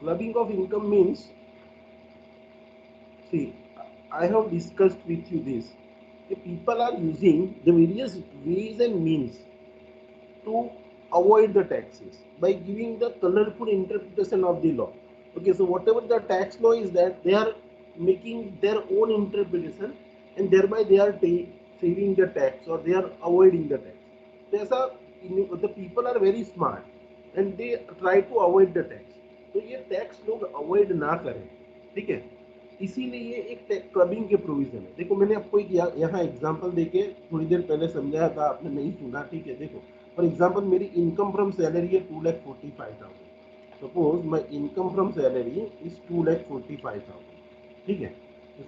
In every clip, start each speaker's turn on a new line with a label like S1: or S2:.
S1: Clubbing of income means, see, I have discussed with you this. The people are using the various ways and means to avoid the taxes by giving the colorful interpretation of the law. Okay, so whatever the tax law is, that they are making their own interpretation, and thereby they are saving the tax or they are avoiding the tax. So ऐसा the people are very smart and they try to avoid the tax. तो ये tax लोग avoid ना करें, ठीक है। इसीलिए ये एक क्लबिंग के प्रोविजन है। देखो मैंने आपको एक यहाँ एग्जांपल देके थोड़ी देर पहले समझाया था, आपने नहीं सुना, ठीक है। देखो फॉर एग्जांपल मेरी इनकम फ्रॉम सैलरी है 2,45,000। Suppose my income from salary is 2,45,000, ठीक है।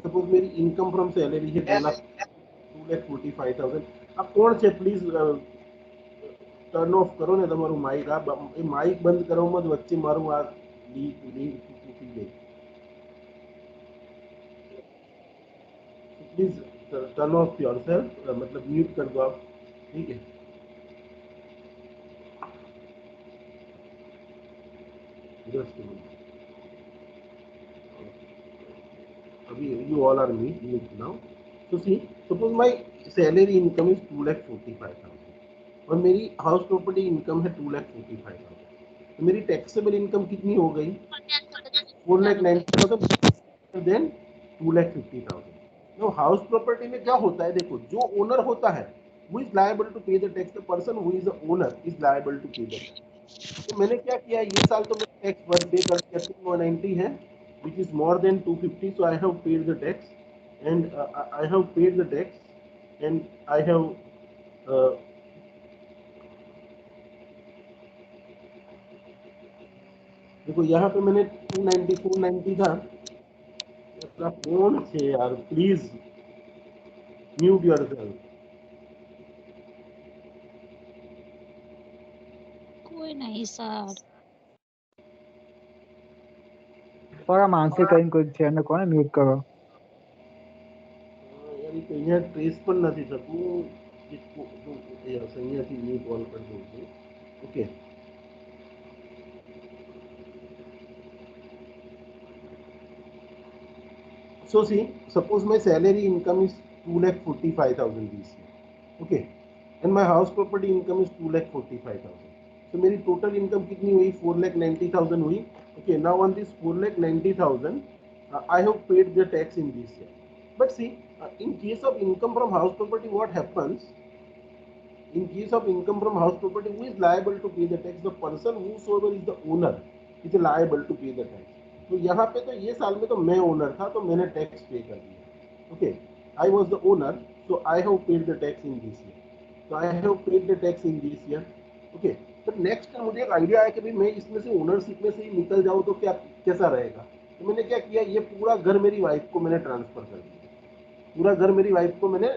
S1: सपोज मेरी इनकम फ्रॉम सैलरी है 2,45,000। आप कौन से प्लीज टर्न ऑफ करो ने તમારું માઇક, આ માઇક બંધ કરો મત, વચ્ચે મારું આ લીક લીક તૂટી ગઈ। Please turn off yourself, मतलब म्यूट कर दो आप, ठीक है। जस्ट अभी you all are mute now. तो see, suppose my salary income is 2,45,000 और मेरी हाउस प्रॉपर्टी इनकम है 2,45,000। तो मेरी टैक्सेबल इनकम कितनी हो गई? 4,90,000 देन 2,50,000। नो, हाउस प्रॉपर्टी में क्या होता है, देखो जो ओनर होता है वो is liable to pay the tax, the person who is the owner is liable to pay the tax. तो मैंने क्या किया, ये साल तो मैंने टैक्स भर पे कर दिया, 290 है which is more than 250, so I have paid the tax and I have paid the tax and I have देखो यहाँ पे मैंने 290 था। अपना फोन से यार प्लीज म्यूट योरसेल्फ।
S2: कोई नहीं सर।
S3: पर मानसिक कहीं कोई છે ને કોને મ્યુટ કરો?
S1: यार ये कहीं ट्रेस પણ નથી થતું इसको, तो અહીંયાથી ન્યૂ કોલ કરી દઉં છું। Okay, so see, suppose my salary income is 2,45,000 this year, okay, and my house property income is 2,45,000। so मेरी total income कितनी हुई? 4,90,000 हुई। okay, now on this 4,90,000 I have paid the tax in this year। but see, in case of income from house property, what happens? In case of income from house property, who is liable to pay the tax? The person whosoever is the owner is liable to pay the tax। तो यहाँ पे तो ये साल में तो मैं owner था तो मैंने टैक्स पे कर दिया। Okay, I was the owner, so I have paid the tax in this year. तो I have paid the tax in this year. Okay, तो नेक्स्ट मुझे एक आइडिया आया कि भाई मैं इसमें से ओनरशिप में से ही निकल जाऊँ तो क्या कैसा रहेगा। तो मैंने क्या किया, ये पूरा घर मेरी वाइफ को मैंने ट्रांसफर कर दिया। पूरा घर मेरी वाइफ को मैंने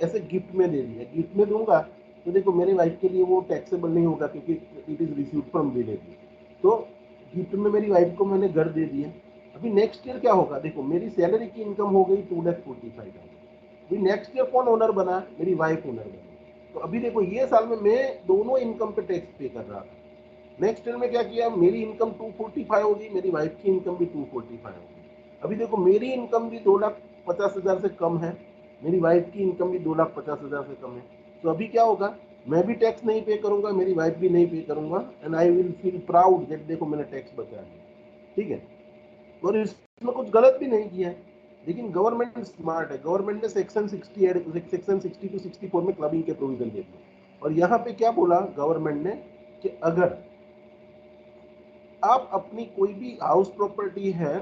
S1: ऐसे गिफ्ट में दे दिया। गिफ्ट में दूंगा तो देखो मेरी वाइफ के लिए वो टैक्सेबल नहीं होगा क्योंकि it is received from relative. तो गिफ्ट में मेरी वाइफ को मैंने घर दे दिया। अभी नेक्स्ट ईयर क्या होगा, देखो मेरी सैलरी की इनकम हो गई 2,45,000। अभी नेक्स्ट ईयर कौन ओनर बना? मेरी वाइफ ओनर बनी। तो अभी देखो ये साल में मैं दोनों इनकम पे टैक्स पे कर रहा था। नेक्स्ट ईयर में क्या किया, मेरी इनकम 245 होगी, मेरी वाइफ की इनकम भी 245 होगी। अभी देखो मेरी इनकम भी 2,50,000 से कम है, मेरी वाइफ की इनकम भी 2,50,000 से कम है। तो अभी क्या होगा, मैं भी टैक्स नहीं पे करूंगा, मेरी वाइफ भी नहीं पे करूंगा, and I will feel proud that देखो मैंने टैक्स बचा लिया, ठीक है। और इसमें कुछ गलत भी नहीं किया है। लेकिन गवर्नमेंट स्मार्ट है, गवर्नमेंट ने सेक्शन 60 सेक्शन 60 टू 64 में क्लबिंग के प्रोविजन दे दिए। और यहाँ पे क्या बोला गवर्नमेंट ने कि अगर आप अपनी कोई भी हाउस प्रॉपर्टी है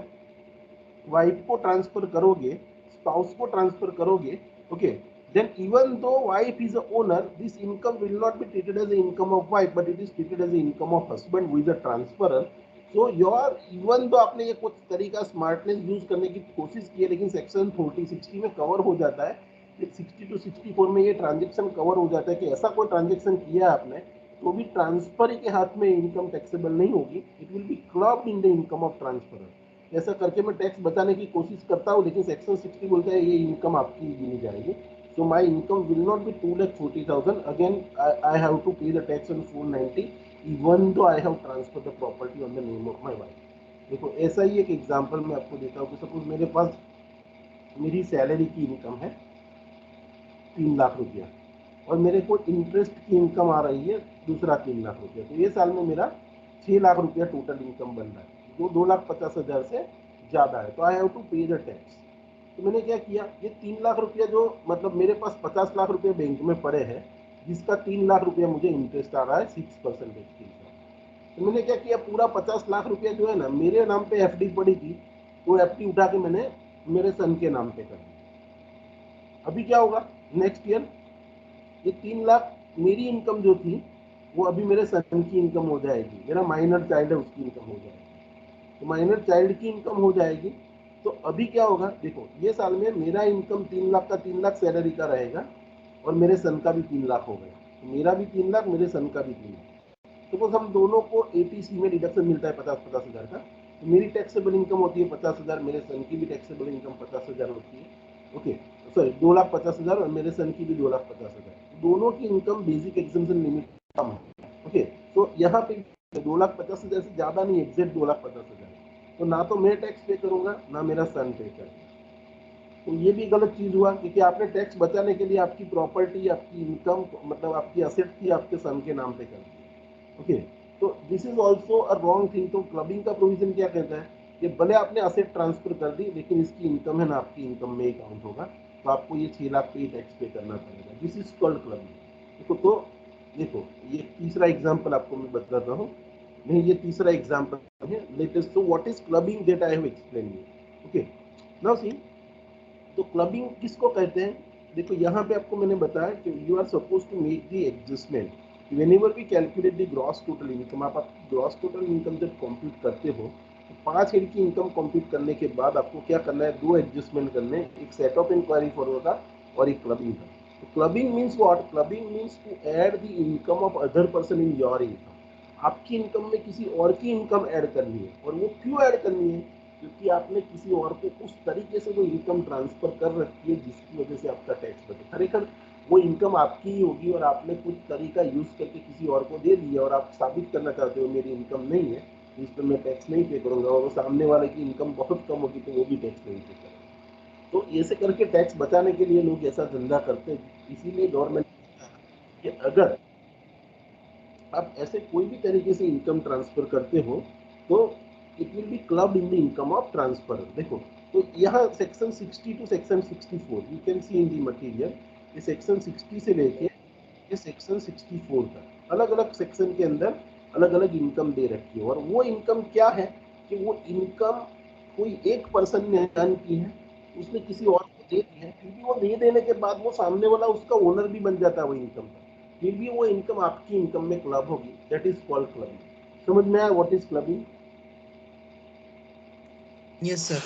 S1: वाइफ को ट्रांसफर करोगे, स्पाउस को ट्रांसफर करोगे, okay, then even though wife is a owner, this income will not be treated as the income of wife, but it is treated as the income of husband who is a transferer। so your even though आपने ये कुछ तरीका smartness use करने की कोशिश की है, लेकिन सेक्शन 40-60 में कवर हो जाता है। 60 टू 64 में ये ट्रांजेक्शन कवर हो जाता है कि ऐसा कोई ट्रांजेक्शन किया आपने तो भी ट्रांसफर के हाथ में इनकम टैक्सेबल नहीं होगी, it will be clubbed in the income of transfer. ऐसा करके मैं टैक्स बचाने की कोशिश करता हूँ, लेकिन सेक्शन 60 बोलता है ये इनकम आपकी गिनी जाएगी। So my income will not be 2,40,000। Again I have to pay the tax on 490 even though I have transfer the property on the name of my wife. देखो ऐसा ही एक एग्जांपल मैं आपको देता हूँ कि सपोज मेरे पास मेरी सैलरी की इनकम है 3 लाख रुपया और मेरे को इंटरेस्ट की इनकम आ रही है दूसरा 3 लाख रुपया, तो ये साल में मेरा 6 लाख रुपया टोटल इनकम बन रहा है, जो 2,50,000 से ज़्यादा है। तो I have to pay the tax. तो मैंने क्या किया, ये 3 लाख रुपया जो मतलब मेरे पास 50 लाख रुपये बैंक में पड़े हैं, जिसका 3 लाख रुपया मुझे इंटरेस्ट आ रहा है 6% के हिसाब। तो मैंने क्या किया, पूरा 50 लाख रुपया जो है ना मेरे नाम पे एफडी पड़ी थी, वो एफडी उठा के मैंने मेरे सन के नाम पे कर दी। अभी क्या होगा, नेक्स्ट ईयर ये 3 लाख मेरी इनकम जो थी वो अभी मेरे सन की इनकम हो जाएगी, मेरा माइनर चाइल्ड है उसकी इनकम हो जाएगी, तो माइनर चाइल्ड की इनकम हो जाएगी। तो अभी क्या होगा, देखो ये साल में मेरा इनकम 3 लाख का 3 लाख सैलरी का रहेगा और मेरे सन का भी 3 लाख हो गया, तो मेरा भी 3 लाख मेरे सन का भी 3 लाख। सपोज हम दोनों को एटीसी में डिडक्शन मिलता है 50,000 का, तो मेरी टैक्सेबल इनकम होती है 50,000, मेरे सन की भी टैक्सेबल इनकम 50,000 होती है। ओके, सॉरी 2,50,000 और मेरे सन की भी 2,50,000, दोनों की इनकम बेसिक एग्जाम्पशन लिमिट कम है। ओके, तो यहाँ पे 2,50,000 से ज़्यादा नहीं, एग्जैक्ट 2,50,000, तो ना तो मैं टैक्स पे करूंगा ना मेरा सन पे करेगा। तो ये भी गलत चीज हुआ, क्योंकि आपने टैक्स बचाने के लिए आपकी प्रॉपर्टी, आपकी इनकम, मतलब आपकी असेट थी आपके सन के नाम पे कर दी। ओके, तो this is also a wrong thing. तो क्लबिंग का प्रोविजन क्या कहता है कि भले आपने असेट ट्रांसफर कर दी, लेकिन इसकी इनकम है ना आपकी इनकम में ही काउंट होगा, तो आपको ये 6 लाख पे टैक्स पे करना पड़ेगा। This is called clubbing. देखो, तो देखो ये तीसरा एग्जाम्पल आपको मैं बता रहा हूँ, नहीं ये तीसरा एग्जाम्पल है लेटेस्ट। तो what is clubbing that I have explain you. Okay, now सी, तो क्लबिंग किसको कहते हैं। देखो यहाँ पे आपको मैंने बताया कि you are suppose to make the adjustment whenever we calculate the gross total income. आप ग्रॉस टोटल इनकम जब कंप्यूट करते हो, तो 5 हेड की इनकम कंप्यूट करने के बाद आपको क्या करना है, 2 एडजस्टमेंट करने हैं, एक सेट ऑफ इंक्वायरी फॉर का और एक क्लबिंग का। तो clubbing means what, clubbing means to add the income of other person in your income. आपकी इनकम में किसी और की इनकम ऐड करनी है, और वो क्यों ऐड करनी है, क्योंकि आपने किसी और को उस तरीके से वो इनकम ट्रांसफर कर रखी है जिसकी वजह से आपका टैक्स बचे। खरेखर वो इनकम आपकी ही होगी और आपने कुछ तरीका यूज करके किसी और को दे दिया, और आप साबित करना चाहते हो मेरी इनकम नहीं है, इस पर मैं टैक्स नहीं पे करूंगा, और वो सामने वाले की इनकम बहुत कम होगी तो वो भी टैक्स नहीं पे करेगा। तो ऐसे करके टैक्स बचाने के लिए लोग ऐसा धंधा करते हैं। इसीलिए गवर्नमेंट कि अगर आप ऐसे कोई भी तरीके से इनकम ट्रांसफर करते हो, तो it will be clubbed in the income of transfer. देखो, तो यहाँ section 60 to section 64 you can see in the material, ये सेक्शन 60 से लेके ये सेक्शन 64 तक अलग अलग सेक्शन के अंदर अलग अलग इनकम दे रखी है। और वो इनकम क्या है कि वो इनकम कोई एक पर्सन ने अर्न की है, उसने किसी और को दे दी है, फिर भी वो दे देने के बाद वो सामने वाला उसका ओनर भी बन जाता है वो इनकम का, फिर भी वो इनकम आपकी इनकम में क्लब होगी। That is called clubbing. समझ में आया what is clubbing?
S4: Yes, sir.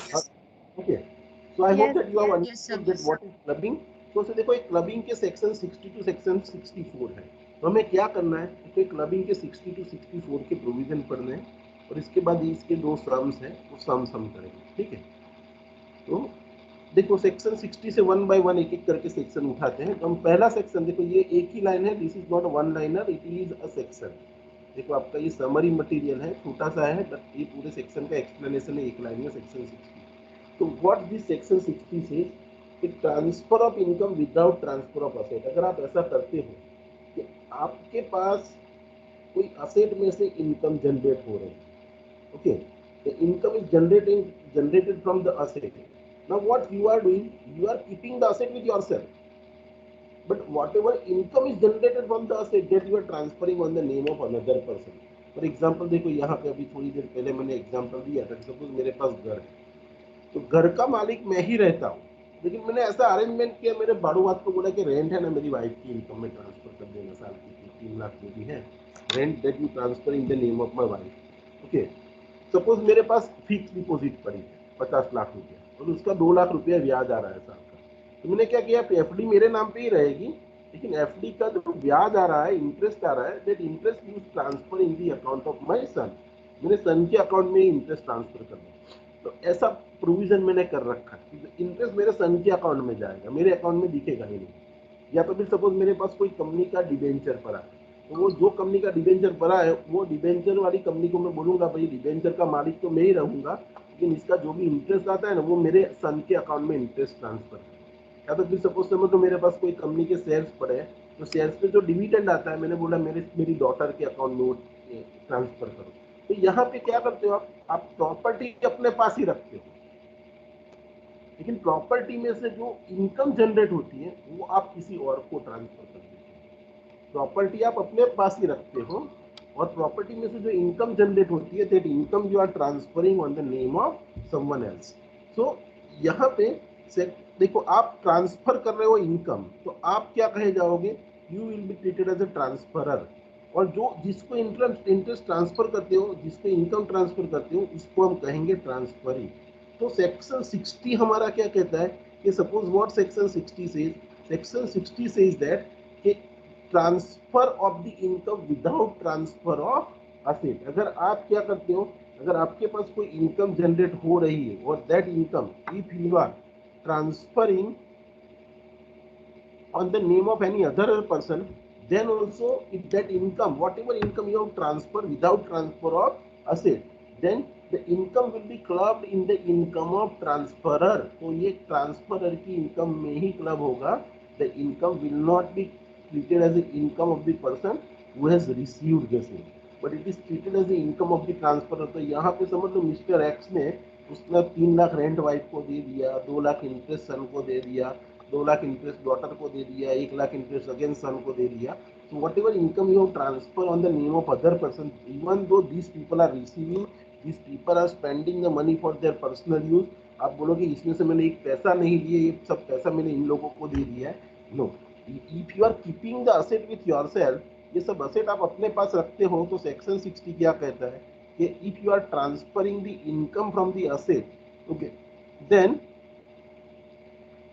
S1: Okay, so I hope
S2: Yes,
S1: that you have
S2: yes, sir.
S1: Understood that what is clubbing. तो देखो, एक क्लबिंग के सेक्शन 60 टू सेक्शन 64 है, तो हमें क्या करना है, तो क्लबिंग के 60 टू 64 के प्रोविजन पढ़ने हैं, और इसके बाद इसके 2 सम्स हैं, वो सम्स हम करेंगे। ठीक है, तो देखो सेक्शन 60 से 1 बाय 1 एक एक करके सेक्शन उठाते हैं। तो हम पहला सेक्शन, देखो ये एक ही लाइन है, this is not one liner, it is a section. देखो आपका ये समरी मटेरियल है, छोटा सा है, बट ये पूरे सेक्शन का एक्सप्लेनेशन है एक लाइन में, सेक्शन 60। तो व्हाट दिस सेक्शन 60 से, transfer of income without transfer of asset. अगर आप ऐसा करते हो कि आपके पास कोई असेट में से इनकम जनरेट हो रही है, okay, the income is generated from the asset. Now what you are doing, you are keeping the asset with yourself, but whatever income is generated from the asset, that you are transferring on the name of another person. For example, देखो यहाँ पे अभी थोड़ी देर पहले मैंने example दिया था, suppose मेरे पास घर है, तो घर का मालिक मैं ही रहता हूँ, लेकिन मैंने ऐसा अरेंजमेंट किया, मेरे बाड़ूवाद को बोला कि रेंट है ना मेरी वाइफ की इनकम में ट्रांसफर कर देना, साल की 3 लाख जो भी है rent, that you transfer in the name of my wife. Okay, suppose मेरे पास फिक्स डिपॉजिट पड़ी है 50 लाख रुपया, और उसका 2 लाख रुपया ब्याज आ रहा है साल का। तो मैंने क्या किया, एफडी मेरे नाम पे ही रहेगी, लेकिन एफडी का जो ब्याज आ रहा है, इंटरेस्ट आ रहा है, that interest you transfer in the account of my son. मेरे सन के अकाउंट में इंटरेस्ट ट्रांसफर कर दो। तो ऐसा प्रोविजन मैंने कर रखा है, इंटरेस्ट मेरे सन के अकाउंट में जाएगा, मेरे अकाउंट में दिखेगा ही नहीं। या तो फिर सपोज मेरे पास कोई कंपनी का डिबेंचर पड़ा है, तो वो जो कंपनी का डिबेंचर भरा है वो डिबेंचर वाली कंपनी को मैं बोलूंगा भाई डिबेंचर का मालिक तो मैं ही रहूंगा, लेकिन इसका जो भी इंटरेस्ट आता है ना वो मेरे सन के अकाउंट में इंटरेस्ट ट्रांसफर है। या तो फिर सपोज समझ लो मेरे पास कोई कंपनी के शेयर्स पड़े हैं, तो शेयर्स पे जो डिविडेंड आता है मैंने बोला मेरी डॉटर के अकाउंट में वो ट्रांसफर करो। तो यहाँ पे क्या करते हो आप प्रॉपर्टी अपने पास ही रखते हो, लेकिन प्रॉपर्टी में से जो इनकम जनरेट होती है वो आप किसी और को ट्रांसफर कर देते हो। प्रॉपर्टी आप अपने पास ही रखते हो और प्रॉपर्टी में से जो इनकम जनरेट होती है that income you are transferring on the name of someone else. So यहाँ पे देखो आप ट्रांसफर कर रहे हो इनकम, तो आप क्या कहे जाओगे, you will be treated as a transferor. और जो जिसको इंटरेस्ट ट्रांसफर करते हो, जिसको इनकम ट्रांसफर करते हो, उसको हम कहेंगे ट्रांसफरी। तो सेक्शन 60 हमारा क्या कहता है कि suppose what section 60 says, section 60 says that कि transfer of the income without transfer of asset. अगर आप क्या करते हो, अगर आपके पास कोई इनकम जनरेट हो रही है और that income if you are transferring on the name of any other person, then also if that income, whatever income you have transferred without transfer of asset, then the income will be clubbed in the income of transferer. तो ये transferor की income में ही club होगा। The income will not be treated as the income of the person who has received the same, but it is treated as the income of the transferer। तो यहाँ पे समझ लो mister x ने उसने 3 lakh rent wife को दे दिया, 2 lakh interest सन को दे दिया, 2 लाख इंटरेस्ट डॉटर को दे दिया, 1 लाख इंटरेस्ट अगेन सन को दे दिया। So whatever income you have transfer on the name of other person, even though these people are receiving, these people are spending the money for their personal use, आप बोलोगे इसमें से मैंने एक पैसा नहीं लिए, ये सब पैसा मैंने इन लोगों को दे दिया है, no. If you are keeping the asset with yourself, ये सब असेट आप अपने पास रखते हो, तो सेक्शन 60 क्या कहता है कि if you are transferring the income from the asset, okay, then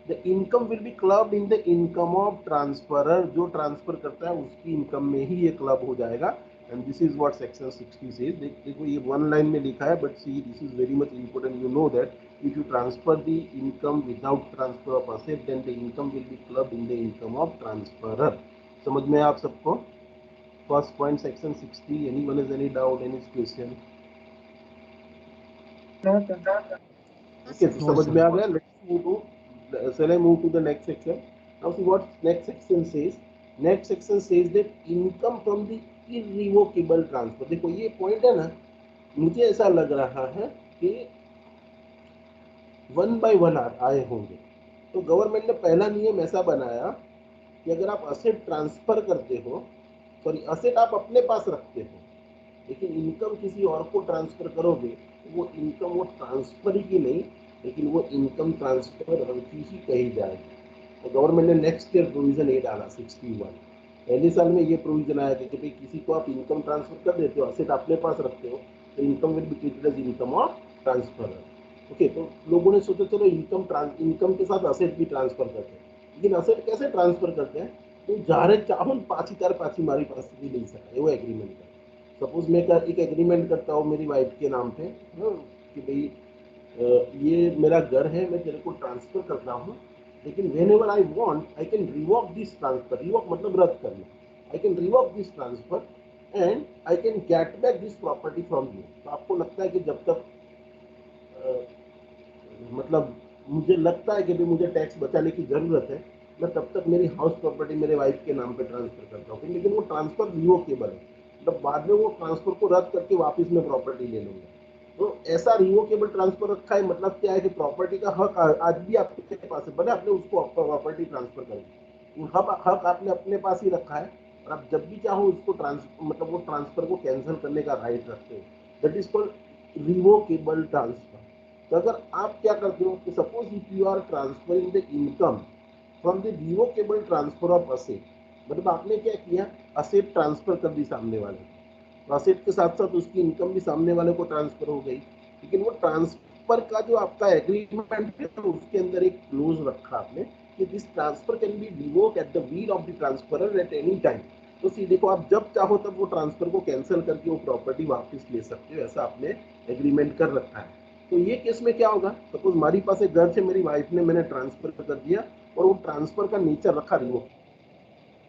S1: the income will be clubbed in the income of transferer। जो ट्रांसफर करता है उसकी इनकम में ही ये क्लब हो जाएगा। And this is what section 60 says. देखो ये वन लाइन में लिखा है, but see this is very much important, you know that if you transfer the income without transfer of asset then the income will be clubbed in the income of transferor. समझ में आप सबको? First point section 60, anyone has any doubt, any question? Okay, तो
S3: नो
S1: समझ में
S3: sir.
S1: आ गया। Let's move to, shall I move to the next section? Now see what next section says. Next section says that income from the irrevocable transfer। देखो ये point है ना, मुझे ऐसा लग रहा है कि 1 by 1 आए होंगे। तो गवर्नमेंट ने पहला नियम ऐसा बनाया कि अगर आप असेट ट्रांसफर करते हो, सॉरी असेट आप अपने पास रखते हो, लेकिन इनकम किसी और को ट्रांसफर करोगे, तो वो इनकम वो ट्रांसफर की नहीं, लेकिन वो इनकम ट्रांसफर की ही कही जाएगी। तो गवर्नमेंट ने नेक्स्ट ईयर प्रोविजन ये डाला 61, पहले साल में ये प्रोविजन आया था कि भाई किसी को आप इनकम ट्रांसफर कर देते हो, असेट अपने पास रखते हो, तो income will be treated as income of transfer. Okay, तो लोगों ने सोचा चलो इनकम के साथ असेट भी ट्रांसफर करते हैं, लेकिन असेट कैसे ट्रांसफर करते हैं, तो जारे चाहून पाची मारी परिस्थिति नहीं सका वो एग्रीमेंट का। सपोज मैं एक एग्रीमेंट करता हूँ मेरी वाइफ के नाम पे, कि भाई ये मेरा घर है, मैं तेरे को ट्रांसफर कर रहा हूँ, लेकिन when ever I want I can revoke this transfer. Revoke मतलब रद्द करना। I can revoke this transfer and I can get back this property from you. तो आपको लगता है कि जब तक मतलब मुझे लगता है कि भाई मुझे टैक्स बचाने की जरूरत है, मैं तब तक मेरी हाउस प्रॉपर्टी मेरे वाइफ के नाम पे ट्रांसफर करता हूँ, लेकिन वो ट्रांसफर रिवोकेबल है, मतलब बाद में वो ट्रांसफर को रद्द करके वापस में प्रॉपर्टी ले लूंगा। तो ऐसा रिवोकेबल ट्रांसफर रखा है, मतलब क्या है कि प्रॉपर्टी का हक आज भी आपके पास है, भले आपने उसको प्रॉपर्टी ट्रांसफर कर दी, हक आपने अपने पास ही रखा है, और आप जब भी चाहो उसको मतलब वो ट्रांसफर को कैंसिल करने का राइट रखते हो। That is called revocable transfer. तो अगर आप क्या करते हो कि suppose if you are transferring the income from the revocable transfer of asset, मतलब आपने क्या किया, असेट ट्रांसफर कर दी सामने वाले को, तो असेट के साथ साथ उसकी इनकम भी सामने वाले को ट्रांसफर हो गई, लेकिन वो ट्रांसफर का जो आपका एग्रीमेंट है उसके अंदर एक क्लोज रखा आपने कि this transfer can be revoke at the will of the transferor at any time. तो सी देखो आप जब चाहो तब वो ट्रांसफर को कैंसिल करके वो प्रॉपर्टी वापस ले सकते हो, ऐसा आपने एग्रीमेंट कर रखा है। तो ये केस में क्या होगा, सपोज हमारी पास एक घर से मेरी वाइफ ने मैंने ट्रांसफर कर दिया, और वो ट्रांसफर का नेचर रखा रिवोक,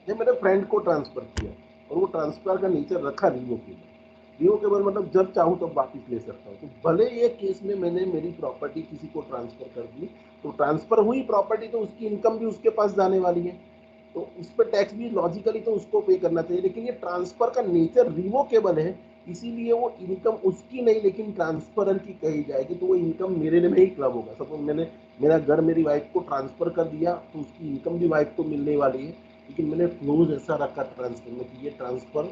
S1: मैंने फ्रेंड को ट्रांसफर किया, और वो ट्रांसफर का नेचर रखा रिवोकेबल मतलब जब चाहूँ तब वापस ले सकता हूँ। तो भले ये केस में मैंने मेरी प्रॉपर्टी किसी को ट्रांसफर कर दी, तो ट्रांसफर हुई प्रॉपर्टी तो उसकी इनकम भी उसके पास जाने वाली है, तो उस पर टैक्स भी लॉजिकली तो उसको पे करना चाहिए। लेकिन ये ट्रांसफर का नेचर रिवोकेबल है, इसीलिए वो इनकम उसकी नहीं लेकिन ट्रांसफरर की कही जाएगी, तो वो इनकम मेरे में ही क्लब होगा। सपोज मैंने मेरा घर मेरी वाइफ को ट्रांसफर कर दिया, तो उसकी इनकम भी वाइफ को मिलने वाली है, लेकिन मैंने क्लोज ऐसा रखा ट्रांसफर में कि ये ट्रांसफर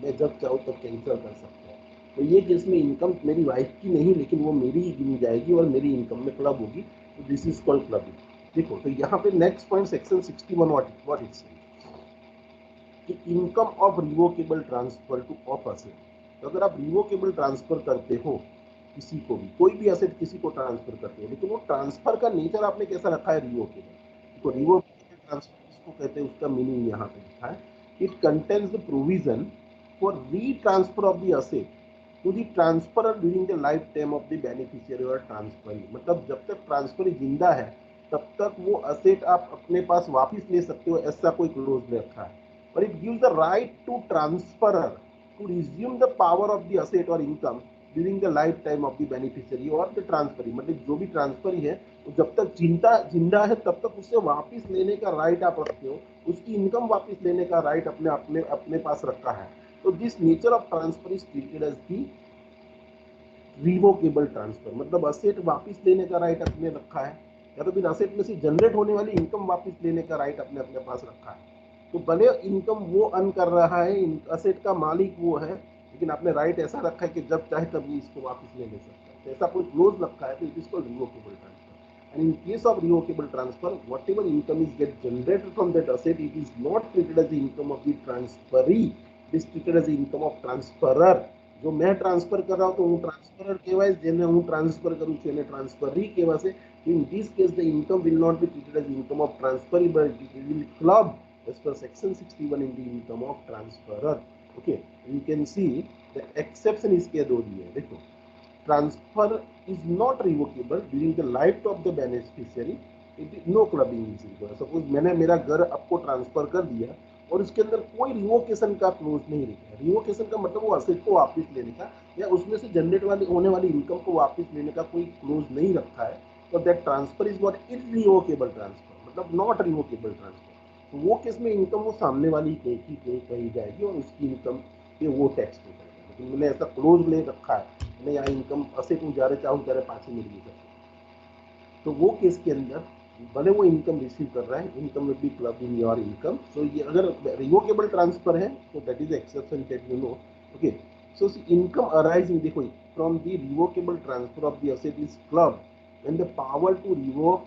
S1: मैं जब चाहूँ तब कैंसिल कर सकता हूँ। तो ये केस में इनकम मेरी वाइफ की नहीं लेकिन वो मेरी ही गिनी जाएगी और मेरी इनकम में क्लब होगी, तो दिस इज कॉल्ड क्लबिंग। देखो, तो यहाँ पे next point section 61 what it says कि income of revocable transfer to of asset. तो अगर आप रिवोकेबल ट्रांसफर करते हो किसी को भी, कोई भी असेट किसी को ट्रांसफर करते हो, लेकिन वो ट्रांसफर का नेचर आपने कैसा रखा है रिवोकेबल, तो रिवोकेबल ट्रांसफर किसको कहते हैं उसका मीनिंग यहाँ पे लिखा है, it contains the provision for re transfer of the asset to the transferor during the lifetime of the beneficiary और ट्रांसफरी। मतलब जब तक ट्रांसफरी जिंदा है तब तक वो असेट आप अपने पास वापस ले सकते हो, ऐसा कोई क्लोज नहीं रखा है। But it gives the right to transferor to resume the power of the asset or income during the lifetime of the beneficiary or the transferee। मतलब जो भी ट्रांसफरी है वो जब तक जिंदा है तब तक उससे वापस लेने का राइट आप रखते हो, उसकी इनकम वापस लेने का राइट अपने अपने अपने पास रखा है। तो this nature of transfer is treated as the revocable transfer. मतलब असेट वापस लेने का राइट अपने रखा है, या तो फिर असेट में से जनरेट होने वाली इनकम वापस लेने का राइट अपने अपने पास रखा है। तो भले इनकम वो अर्न कर रहा है, असेट का मालिक वो है, लेकिन आपने राइट ऐसा रखा है कि जब चाहे तभी इसको वापस ले सकता है। तो ऐसा कोई क्लोज रखा है, तो it is called revocable transfer. And in case of revocable transfer, whatever income is get generated from that asset, it is not treated as the income of the transferee, it is treated as the income of transferor. जो मैं transfer कर रहा हूँ तो हूँ transferor केवाय, जेने हूँ transfer करूँ छे ट्रांसफरी केवा से। In this case, the income will not be treated as income of transferee, but it will club as per section 61 in the income of transferor. Okay, you can see the exception इसके दो दिए हैं। देखो, transfer is not revocable during the life of the beneficiary, it is no clubbing is required। Suppose मैंने मेरा घर आपको transfer कर दिया और इसके अंदर कोई रिवोकेशन का क्लोज नहीं लिखा। रिवोकेशन का मतलब वो असेट को वापस लेने का या उसमें से जनरेट होने वाली इनकम को वापस लेने का कोई क्लोज नहीं रखा है, तो that transfer is what irrevocable transfer, मतलब नॉट रिवोकेबल ट्रांसफर। तो वो केस में इनकम वो सामने वाली कही जाएगी और उसकी इनकम पे वो टैक्स पे करेगा। लेकिन मैंने ऐसा क्लोज ले रखा है, मैं यहाँ इनकम असेट में जा रहे चाहूँ जा रहे पाँच मिल सकते, तो वो केस के अंदर भले वो इनकम रिसीव कर रहा है, income will be club in your income. So ये अगर रिवोकेबल ट्रांसफर है तो that is exception that you know. Okay, so income arising, देखो, from the revocable transfer of the asset is club when the power to revoke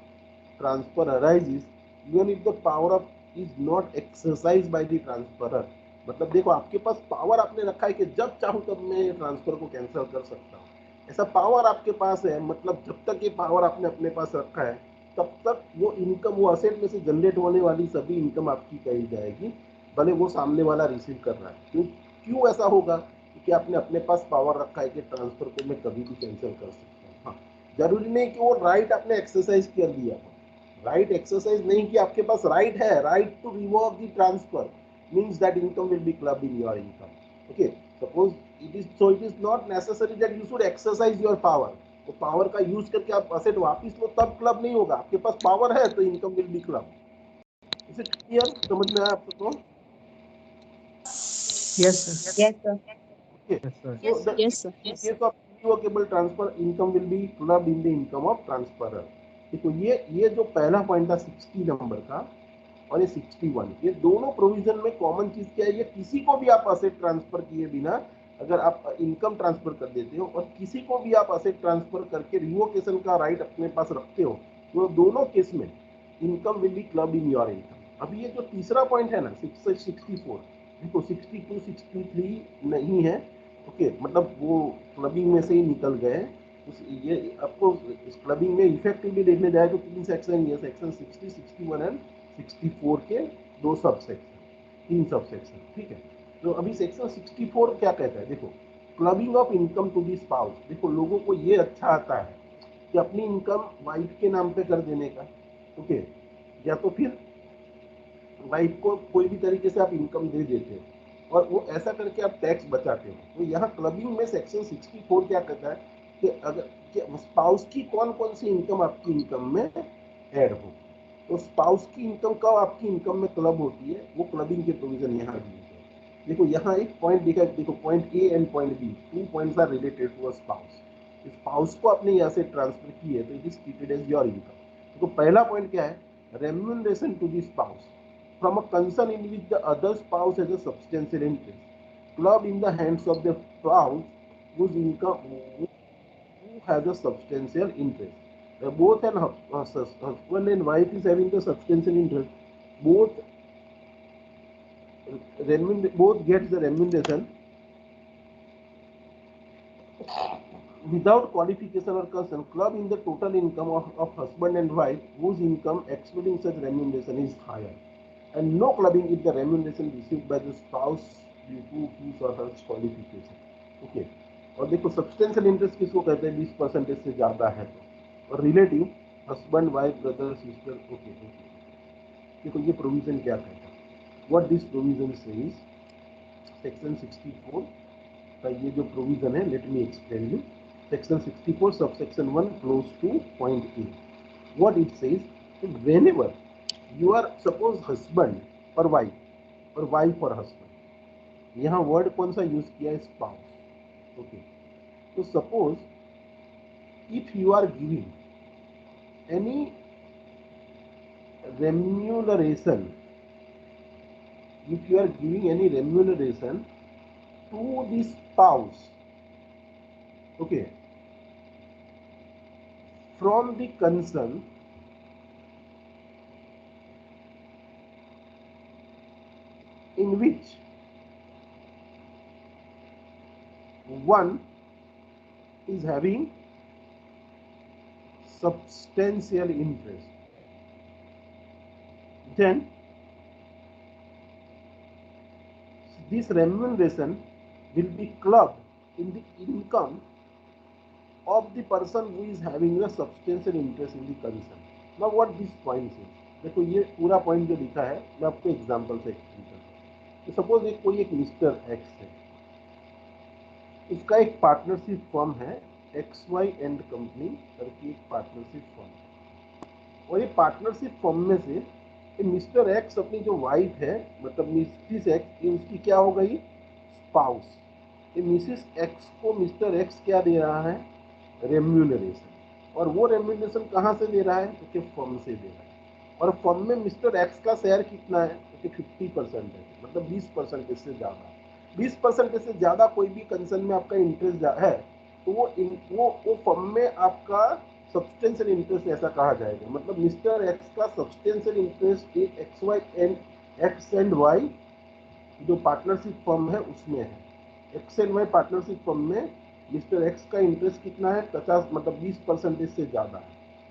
S1: transfer arises even if the power of is not exercise by the transferor. मतलब देखो, आपके पास power आपने रखा है कि जब चाहूँ तब मैं ट्रांसफर को कैंसिल कर सकता हूँ, ऐसा पावर आपके पास है। मतलब जब तक ये पावर आपने अपने पास रखा है तब तक वो इनकम, वो असेट में से जनरेट होने वाली सभी इनकम आपकी कही जाएगी, भले वो सामने वाला रिसीव कर रहा है। क्यों क्यों ऐसा होगा? क्योंकि आपने अपने पास पावर रखा है कि ट्रांसफर को मैं कभी भी कैंसिल कर सकता हूँ। हाँ, जरूरी नहीं कि वो राइट आपने एक्सरसाइज कर दिया हो, राइट एक्सरसाइज नहीं कि आपके पास राइट है, right to revoke the transfer means that income will be club in your income. Okay, suppose it is not necessary that you should exercise your power। तो पावर का यूज करके आप asset वापस लो तब क्लब नहीं होगा, आपके पास पावर है तो income will be club. Is it clear? समझ में आया आप सबको?
S3: Yes, sir.
S4: Yes, sir.
S1: Okay,
S3: Yes, sir.
S1: so the
S2: Yes, sir.
S1: in case of irrevocable transfer, income will be clubbed in the income of transferor। देखो, ये जो पहला point था 60 नंबर का और ये 61, ये दोनों प्रोविजन में कॉमन चीज क्या है? ये किसी को भी आप असेट ट्रांसफर किए बिना अगर आप इनकम ट्रांसफर कर देते हो और किसी को भी आप असेट ट्रांसफर करके रिवोकेशन का राइट अपने पास रखते हो, तो दोनों केस में income will be club in your income. अभी ये जो तीसरा पॉइंट है ना 64, देखो 62 63 नहीं है। ओके, मतलब वो क्लबिंग में से ही निकल गए। ये आपको इस क्लबिंग में इफेक्टिवली देखने जाए तो तीन सेक्शन, ये सेक्शन 60, 61 एंड 64 के दो सब सेक्शन, तीन सब सेक्शन, ठीक है। तो अभी सेक्शन 64 क्या कहता है? देखो, clubbing of income to the spouse. देखो, लोगों को ये अच्छा आता है कि अपनी इनकम वाइफ के नाम पे कर देने का। ओके, या तो फिर वाइफ को कोई भी तरीके से आप इनकम दे देते हो, और वो ऐसा करके आप टैक्स बचाते हो। तो यहाँ क्लबिंग में सेक्शन 64 क्या कहता है कि अगर कि स्पाउस की कौन कौन सी इनकम आपकी इनकम में ऐड हो, तो स्पाउस की इनकम कब आपकी इनकम में क्लब होती है, वो क्लबिंग के प्रोविजन यहाँ दिए गए। देखो यहाँ एक पॉइंट दिखा, देखो point A and point B, 2 points are related to a spouse. Spouse को आपने यहाँ से ट्रांसफर की है तो it is treated as your income. तो पहला पॉइंट क्या है, remuneration to the spouse from a concern in which the other spouse has a substantial interest, club in the hands of the spouse whose income who has a substantial interest. Both an husband and wife is having a substantial interest. Both both gets the remuneration without qualification or concern. Club in the total income of husband and wife whose income excluding such remuneration is higher, and no clubbing if the remuneration received by the spouse due to his or her qualification. Okay. और देखो substantial interest किसको कहते हैं, 20% से ज्यादा है तो, और relative husband wife brother sister. Okay okay, देखो ये प्रोविजन क्या कहता है, what this provision says, section 64 का ये जो प्रोविजन है, let me explain you. Section 64 subsection 1 close to point A, what it says, whenever you are suppose husband और वाइफ और हस्बैंड, यहाँ वर्ड कौन सा यूज किया है, स्पाउस। ओके, तो suppose if you are giving any remuneration, if you are giving any remuneration to the spouse, okay, from the concern in which one is having substantial interest, then this remuneration will be clubbed in the income of the person who is having a substantial interest in the concern. Now what this point is, देखो ये पूरा point जो लिखा है मैं आपको example से explain करता हूँ। तो सपोज एक कोई एक मिस्टर एक्स है, इसका एक पार्टनरशिप फर्म है एक्स वाई एंड कंपनी करके, एक पार्टनरशिप फर्म है, और ये पार्टनरशिप फर्म में से मिस्टर एक्स अपनी जो वाइफ है, मतलब मिसिस एक्स, ये उसकी क्या हो गई, स्पाउस। ये मिसिस एक्स को मिस्टर एक्स क्या दे रहा है, रेम्यूनरेशन, और वो रेम्यूनरेशन कहाँ से दे रहा है, क्योंकि फर्म से दे रहा है, और फर्म में मिस्टर एक्स का शेयर कितना है, क्योंकि 50% है, मतलब 20% से ज़्यादा, 20% से ज़्यादा कोई भी कंसर्न में आपका इंटरेस्ट है तो वो फर्म में आपका सब्सटेंशियल इंटरेस्ट ऐसा कहा जाएगा। मतलब मिस्टर एक्स का सब्सटेंशियल इंटरेस्ट एक एक्स एंड वाई जो पार्टनरशिप फर्म है उसमें है। X and Y partnership firm में मिस्टर एक्स का इंटरेस्ट कितना है, 50, मतलब 20% से ज़्यादा है,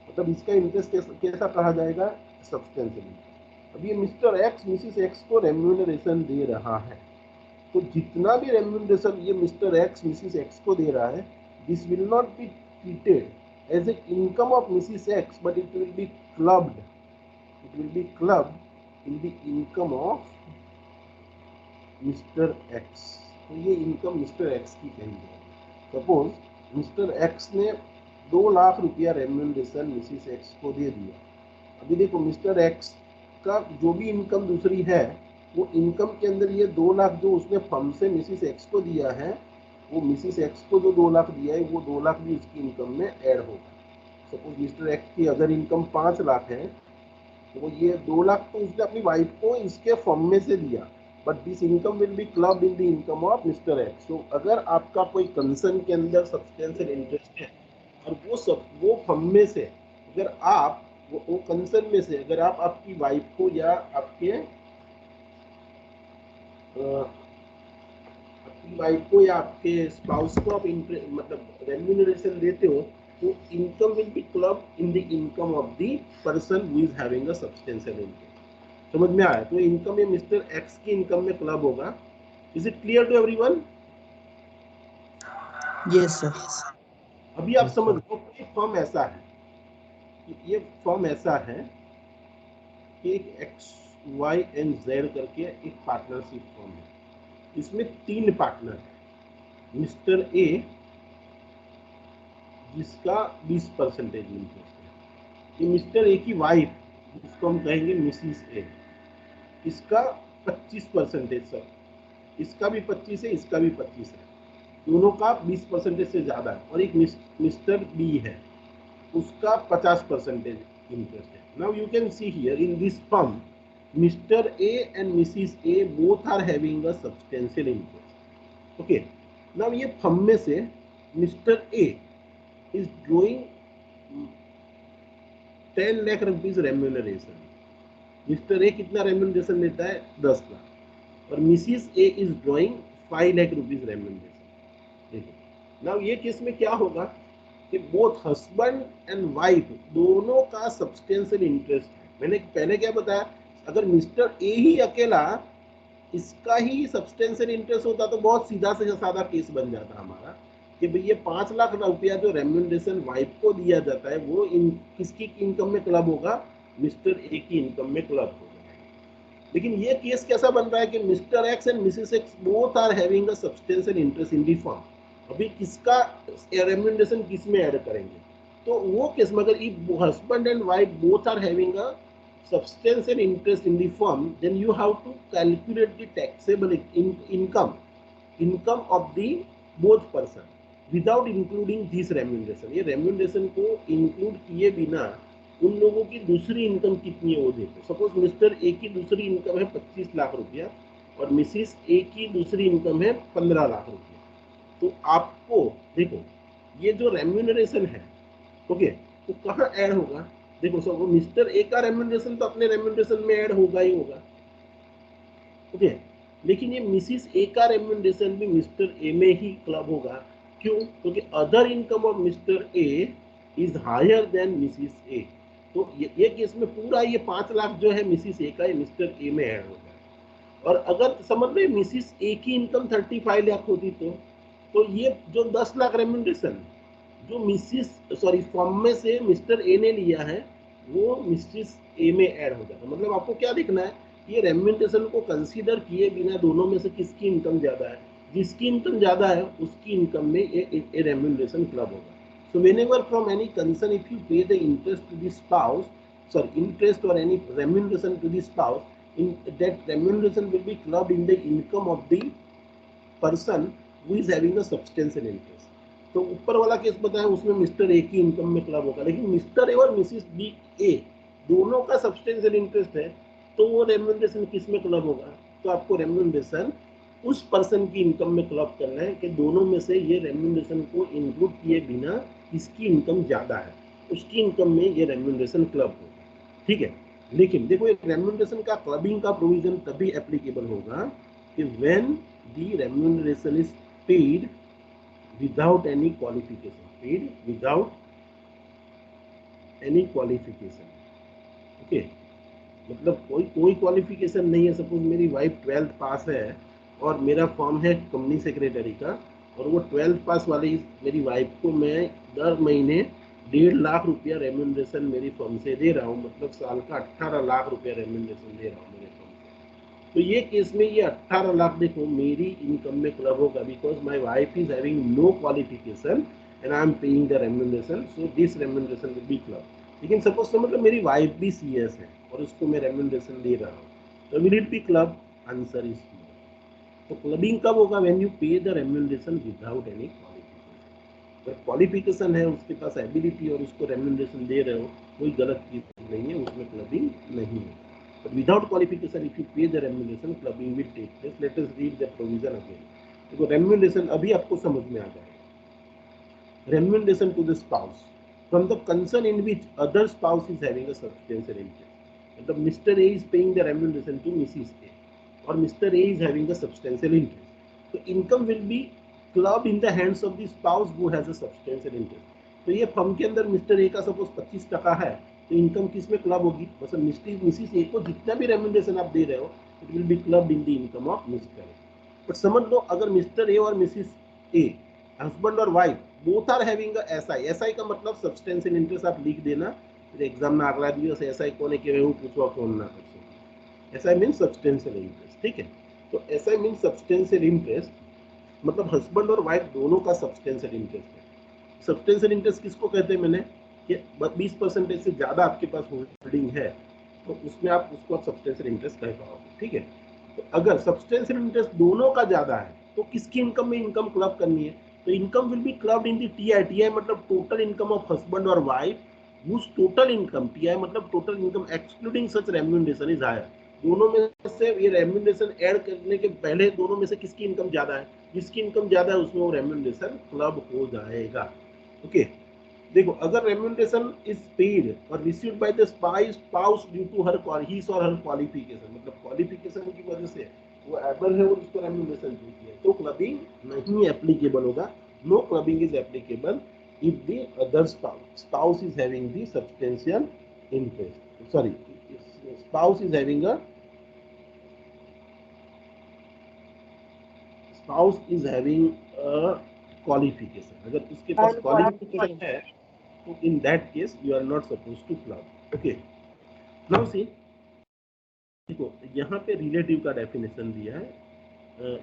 S1: मतलब इसका इंटरेस्ट कैसा कहा जाएगा, सब्सटेंशियल इंटरेस्ट। अब ये मिस्टर एक्स मिसिस एक्स को रेम्यूनरेशन दे रहा है, तो जितना भी रेम्यूनरेशन ये मिस्टर एक्स मिसिस एक्स को दे रहा है, this will not be treated as a income of missus X, but it will be clubbed, in the income of mister X. तो ये इनकम मिस्टर एक्स की कही जाएगी। सपोज मिस्टर एक्स ने 2 लाख रुपया रेम्यूनरेशन मिसिस एक्स को दे दिया। अभी देखो मिस्टर एक्स का जो भी इनकम दूसरी है, वो इनकम के अंदर ये 2 लाख जो उसने फर्म से मिसिस एक्स को दिया है, वो मिसिस एक्स को जो 2 लाख दिया है, वो 2 लाख भी उसकी इनकम में ऐड होगा। सपोज मिस्टर एक्स की अगर इनकम 5 लाख है, तो ये 2 लाख तो उसने अपनी वाइफ को इसके फर्म में से दिया, but this income will be clubbed in the income of mister X. तो अगर आपका कोई कंसर्न के अंदर सब्सटेंशियल इंटरेस्ट है और वो फर्म में से अगर आप वो कंसर्न में से अगर आप आपकी वाइफ को या आपकी वाइफ को या आपके स्पाउस को आप मतलब रेम्यूनरेशन देते हो, तो income will be clubbed in the income of the person who is having a substantial income. समझ में आया? तो इनकम ये मिस्टर एक्स की इनकम में क्लब होगा। Is it clear to everyone?
S4: Yes sir.
S1: अभी आप समझ लो कि फर्म ऐसा है, ये फर्म ऐसा है कि एक एक्स वाई एंड जेड करके एक पार्टनरशिप फर्म है, इसमें 3 पार्टनर है। मिस्टर ए जिसका 20% इंटरेस्ट है, ये मिस्टर ए की वाइफ जिसको हम कहेंगे मिसिस ए, इसका 25% सर, इसका भी 25 है, इसका भी 25 है, दोनों का 20% से ज्यादा है। और एक मिस्टर बी है, उसका 50% इंटरेस्ट है। Now you can see here in this firm mister A and Mrs A both are having a substantial interest. Okay, now ये फर्म में से mister A is drawing 10 lakh rupees remuneration. Mister A कितना remuneration लेता है? 10 लाख। और missus A is drawing 5 lakh rupees remuneration. देखो now ये case में क्या होगा कि बोथ हस्बैंड एंड वाइफ दोनों का सब्सटेंशियल इंटरेस्ट है। मैंने पहले क्या बताया, अगर मिस्टर ए ही अकेला इसका ही सब्सटेंशियल इंटरेस्ट होता तो बहुत सीधा से साधा केस बन जाता हमारा कि भाई ये 5 लाख रुपया जो रेम्यूनरेशन वाइफ को दिया जाता है वो किसकी इनकम में क्लब होगा? मिस्टर ए की इनकम में क्लब होगा। लेकिन ये केस कैसा बन रहा है कि mister X and missus X both are having a substantial interest in the firm. अभी किसका रेम्यूनरेशन किस में ऐड करेंगे? तो वो केस में अगर husband and wife both are having a substantial interest in the firm, then you have to calculate the taxable income of the both person without including this remuneration। ये remuneration को include किए बिना उन लोगों की दूसरी इनकम कितनी है वो देखो। सपोज मिस्टर ए की दूसरी इनकम है 25 लाख रुपया और मिसिस ए की दूसरी इनकम है 15 लाख रुपया। तो आपको देखो ये जो रेम्यूनरेशन है, ओके, तो कहाँ ऐड होगा? देखो सर, वो मिस्टर ए का रेम्यूनरेशन तो अपने रेम्यूनरेशन में ऐड होगा ही होगा, ओके, लेकिन ये मिसिस ए का रेम्यूनरेशन भी मिस्टर ए में ही क्लब होगा। क्यों? क्योंकि other income of mister A is higher than Mrs A. तो ये केस में पूरा ये 5 लाख जो है मिसिस ए का, ये मिस्टर ए में ऐड होगा। और अगर समझ लो मिसिस ए की इनकम 35 लाख होती तो ये जो 10 लाख रेम्यूनरेशन जो फॉर्म में से मिस्टर ए ने लिया है वो मिस्ट्रिस ए में ऐड हो जाता है। मतलब आपको क्या देखना है, ये रेम्यूनरेशन को कंसीडर किए बिना दोनों में से किसकी इनकम ज्यादा है, जिसकी इनकम ज्यादा है उसकी इनकम में ये रेम्यूनरेशन क्लब होगा। So whenever from any concern if you pay the interest to the spouse, interest और any remuneration to the spouse, in that remuneration will be clubbed in the income of the person who is having a substantial interest। तो ऊपर वाला case बताया उसमें mister A की income में club होगा, लेकिन मिस्टर ए और मिसिस बी ए दोनों का सब्सटेंशियल इंटरेस्ट है तो वो रेम्यूनरेशन किस में क्लब होगा? तो आपको रेम्यूनरेशन उस पर्सन की इनकम में क्लब करना है कि दोनों में से ये रेम्यूनरेशन को इंक्लूड किए बिना किसकी इनकम ज्यादा है उसकी इनकम में ये रेम्यूनरेशन क्लब होगा। ठीक है, लेकिन देखो ये रेम्यूनरेशन का क्लबिंग का प्रोविजन तभी एप्लीकेबल होगा कि when the remuneration is paid without any qualification, paid without any qualification। Okay, मतलब कोई क्वालिफिकेशन नहीं है। सपोज मेरी वाइफ 12th पास है और मेरा फॉर्म है कंपनी सेक्रेटरी का और वो 12th पास वाली मेरी वाइफ को मैं दर महीने 1.5 लाख रुपया रेम्यूनरेशन मेरी फर्म से दे रहा हूँ, मतलब साल का 18 लाख रुपया रेम्यूनरेशन दे रहा हूँ मेरे फर्म से। तो ये केस में ये 18 लाख देखो मेरी इनकम में क्लब होगा because my wife is having no qualification and I am paying the remuneration, so this remuneration will be club. लेकिन सपोज मतलब मेरी वाइफ भी सीएस है और उसको मैं रेम्यूनरेशन दे रहा हूँ, तो will it be club? Answer is no. तो क्लबिंग कब होगा? When you pay the remuneration without any qualification. अगर क्वालिफिकेशन है, उसके पास एबिलिटी और उसको रेम्यूनरेशन दे रहे हो, कोई गलत चीज नहीं है, उसमें क्लबिंग नहीं है। But without qualification, if you pay the remuneration, clubbing will take place. Let us read the provision again. देखो remuneration अभी आपको समझ में आ जाएगा। Remuneration to the spouse from the concern in which other spouse is having a substantial interest। मतलब Mr. A is paying the remuneration to Mrs. A और Mr. A is having a substantial interest। तो income will be clubbed in the hands of the spouse who has a substantial interest। तो ये firm के अंदर mister A का suppose 25% है तो income किस में क्लब होगी? मतलब मिसिस ए को जितना भी रेम्यूनरेशन आप दे रहे हो it will be clubbed in the income of mister A. But समझ लो अगर मिस्टर ए और मिसिस ए हस्बैंड और wife both are having a SI, SI का मतलब सब्सटेंशियल इंटरेस्ट आप लिख देना, फिर एग्जाम में अगला दिवस एसआई कोने के पूछवा फोन ना कर। SI mean substantial interest. ठीक है, तो ऐसा मीन सब्सटेंशियल इंटरेस्ट, मतलब हस्बैंड और वाइफ दोनों का सब्सटेंशियल इंटरेस्ट है। सब्सटेंशियल इंटरेस्ट किसको कहते हैं मैंने, कि 20% से ज्यादा आपके पास होल्डिंग है तो उसमें आप उसको सब्सटेंशियल इंटरेस्ट कह पाओगे, ठीक है। तो अगर सब्सटेंशियल इंटरेस्ट दोनों का ज्यादा है तो किसकी इनकम में इनकम क्लब करनी है, तो income will be clubbed in the TI. TI मतलब टोटल इनकम ऑफ हस्बैंड और wife, whose total income, TI मतलब total income excluding such remuneration is higher. दोनों में से ये रेम्यूनरेशन ऐड करने के पहले दोनों में से किसकी इनकम ज्यादा है, जिसकी इनकम ज्यादा है उसमें वो रेम्यूनरेशन क्लब हो जाएगा। ओके, देखो अगर remuneration is paid or received by the spouse due to her his or her qualification, मतलब क्वालिफिकेशन की वजह से वो एबल है और उसको रेम्यूनरेशन देती है, तो क्लबिंग नहीं एप्लीकेबल होगा। No clubbing is applicable if the other spouse is having the substantial interest, sorry, spouse is having a qualification, अगर उसके पास क्वालिफिकेशन है तो in that case you are not supposed to club। okay, now see, देखो यहाँ पे relative का definition दिया है।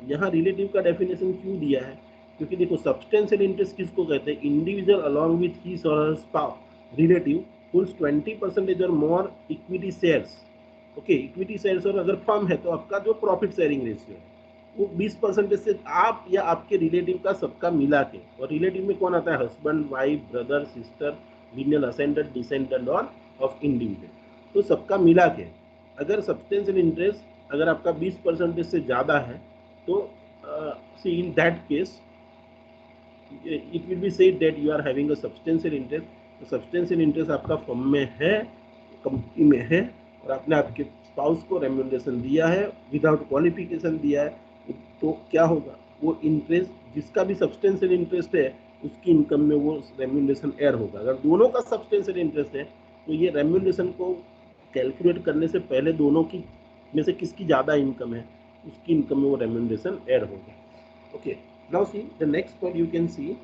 S1: यहाँ रिलेटिव का डेफिनेशन क्यों दिया है, क्योंकि देखो सब्सटेंशियल इंटरेस्ट किसको कहते हैं, individual along with his or her spouse relative holds 20% और more equity shares. Okay, equity shares और अगर फर्म है तो आपका जो प्रॉफिट शेयरिंग रेशियो है वो 20% से आप या आपके रिलेटिव का सबका मिला के, और रिलेटिव में कौन आता है, husband wife brother sister lineal ascendant descendant और ऑफ इंडिविजुअल, तो सबका मिला के अगर सब्सटेंशियल इंटरेस्ट अगर आपका 20% से ज़्यादा है तो see in that case it will be said that you are having a substantial interest. तो सब्सटेंशियल इंटरेस्ट आपका फर्म में है, कंपनी में है, और आपने आपके स्पाउस को रेम्यूनरेशन दिया है, विदाउट क्वालिफिकेशन दिया है, तो क्या होगा, वो इंटरेस्ट जिसका भी सब्सटेंशियल इंटरेस्ट है उसकी इनकम में वो रेम्यूनरेशन ऐड होगा। अगर दोनों का सब्सटेंशियल इंटरेस्ट है तो ये रेम्यूनरेशन को कैलकुलेट करने से पहले दोनों की में से किसकी ज़्यादा इनकम है उसकी इनकम में वो रेम्यूनरेशन ऐड होगा। Okay, now see the next point you can see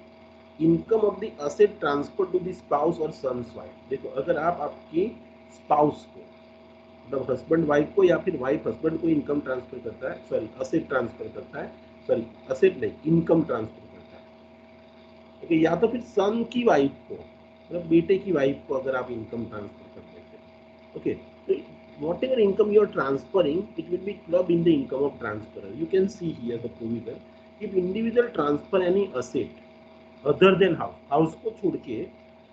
S1: income of the asset transfer to the spouse or son's wife. देखो अगर आप आपके स्पाउस को, मतलब हस्बैंड वाइफ को या फिर वाइफ हस्बैंड को इनकम ट्रांसफर करता है, सॉरी असेट ट्रांसफर करता है, सॉरी असेट नहीं इनकम ट्रांसफर करता है, ओके, या तो फिर सन की वाइफ को, मतलब बेटे की वाइफ को अगर आप इनकम ट्रांसफर कर देते हैं, ओके, तो whatever income you are transferring it will be clubbed in the income of transferor। you can see here the provision, if individual transfer any asset other than house को छोड़ के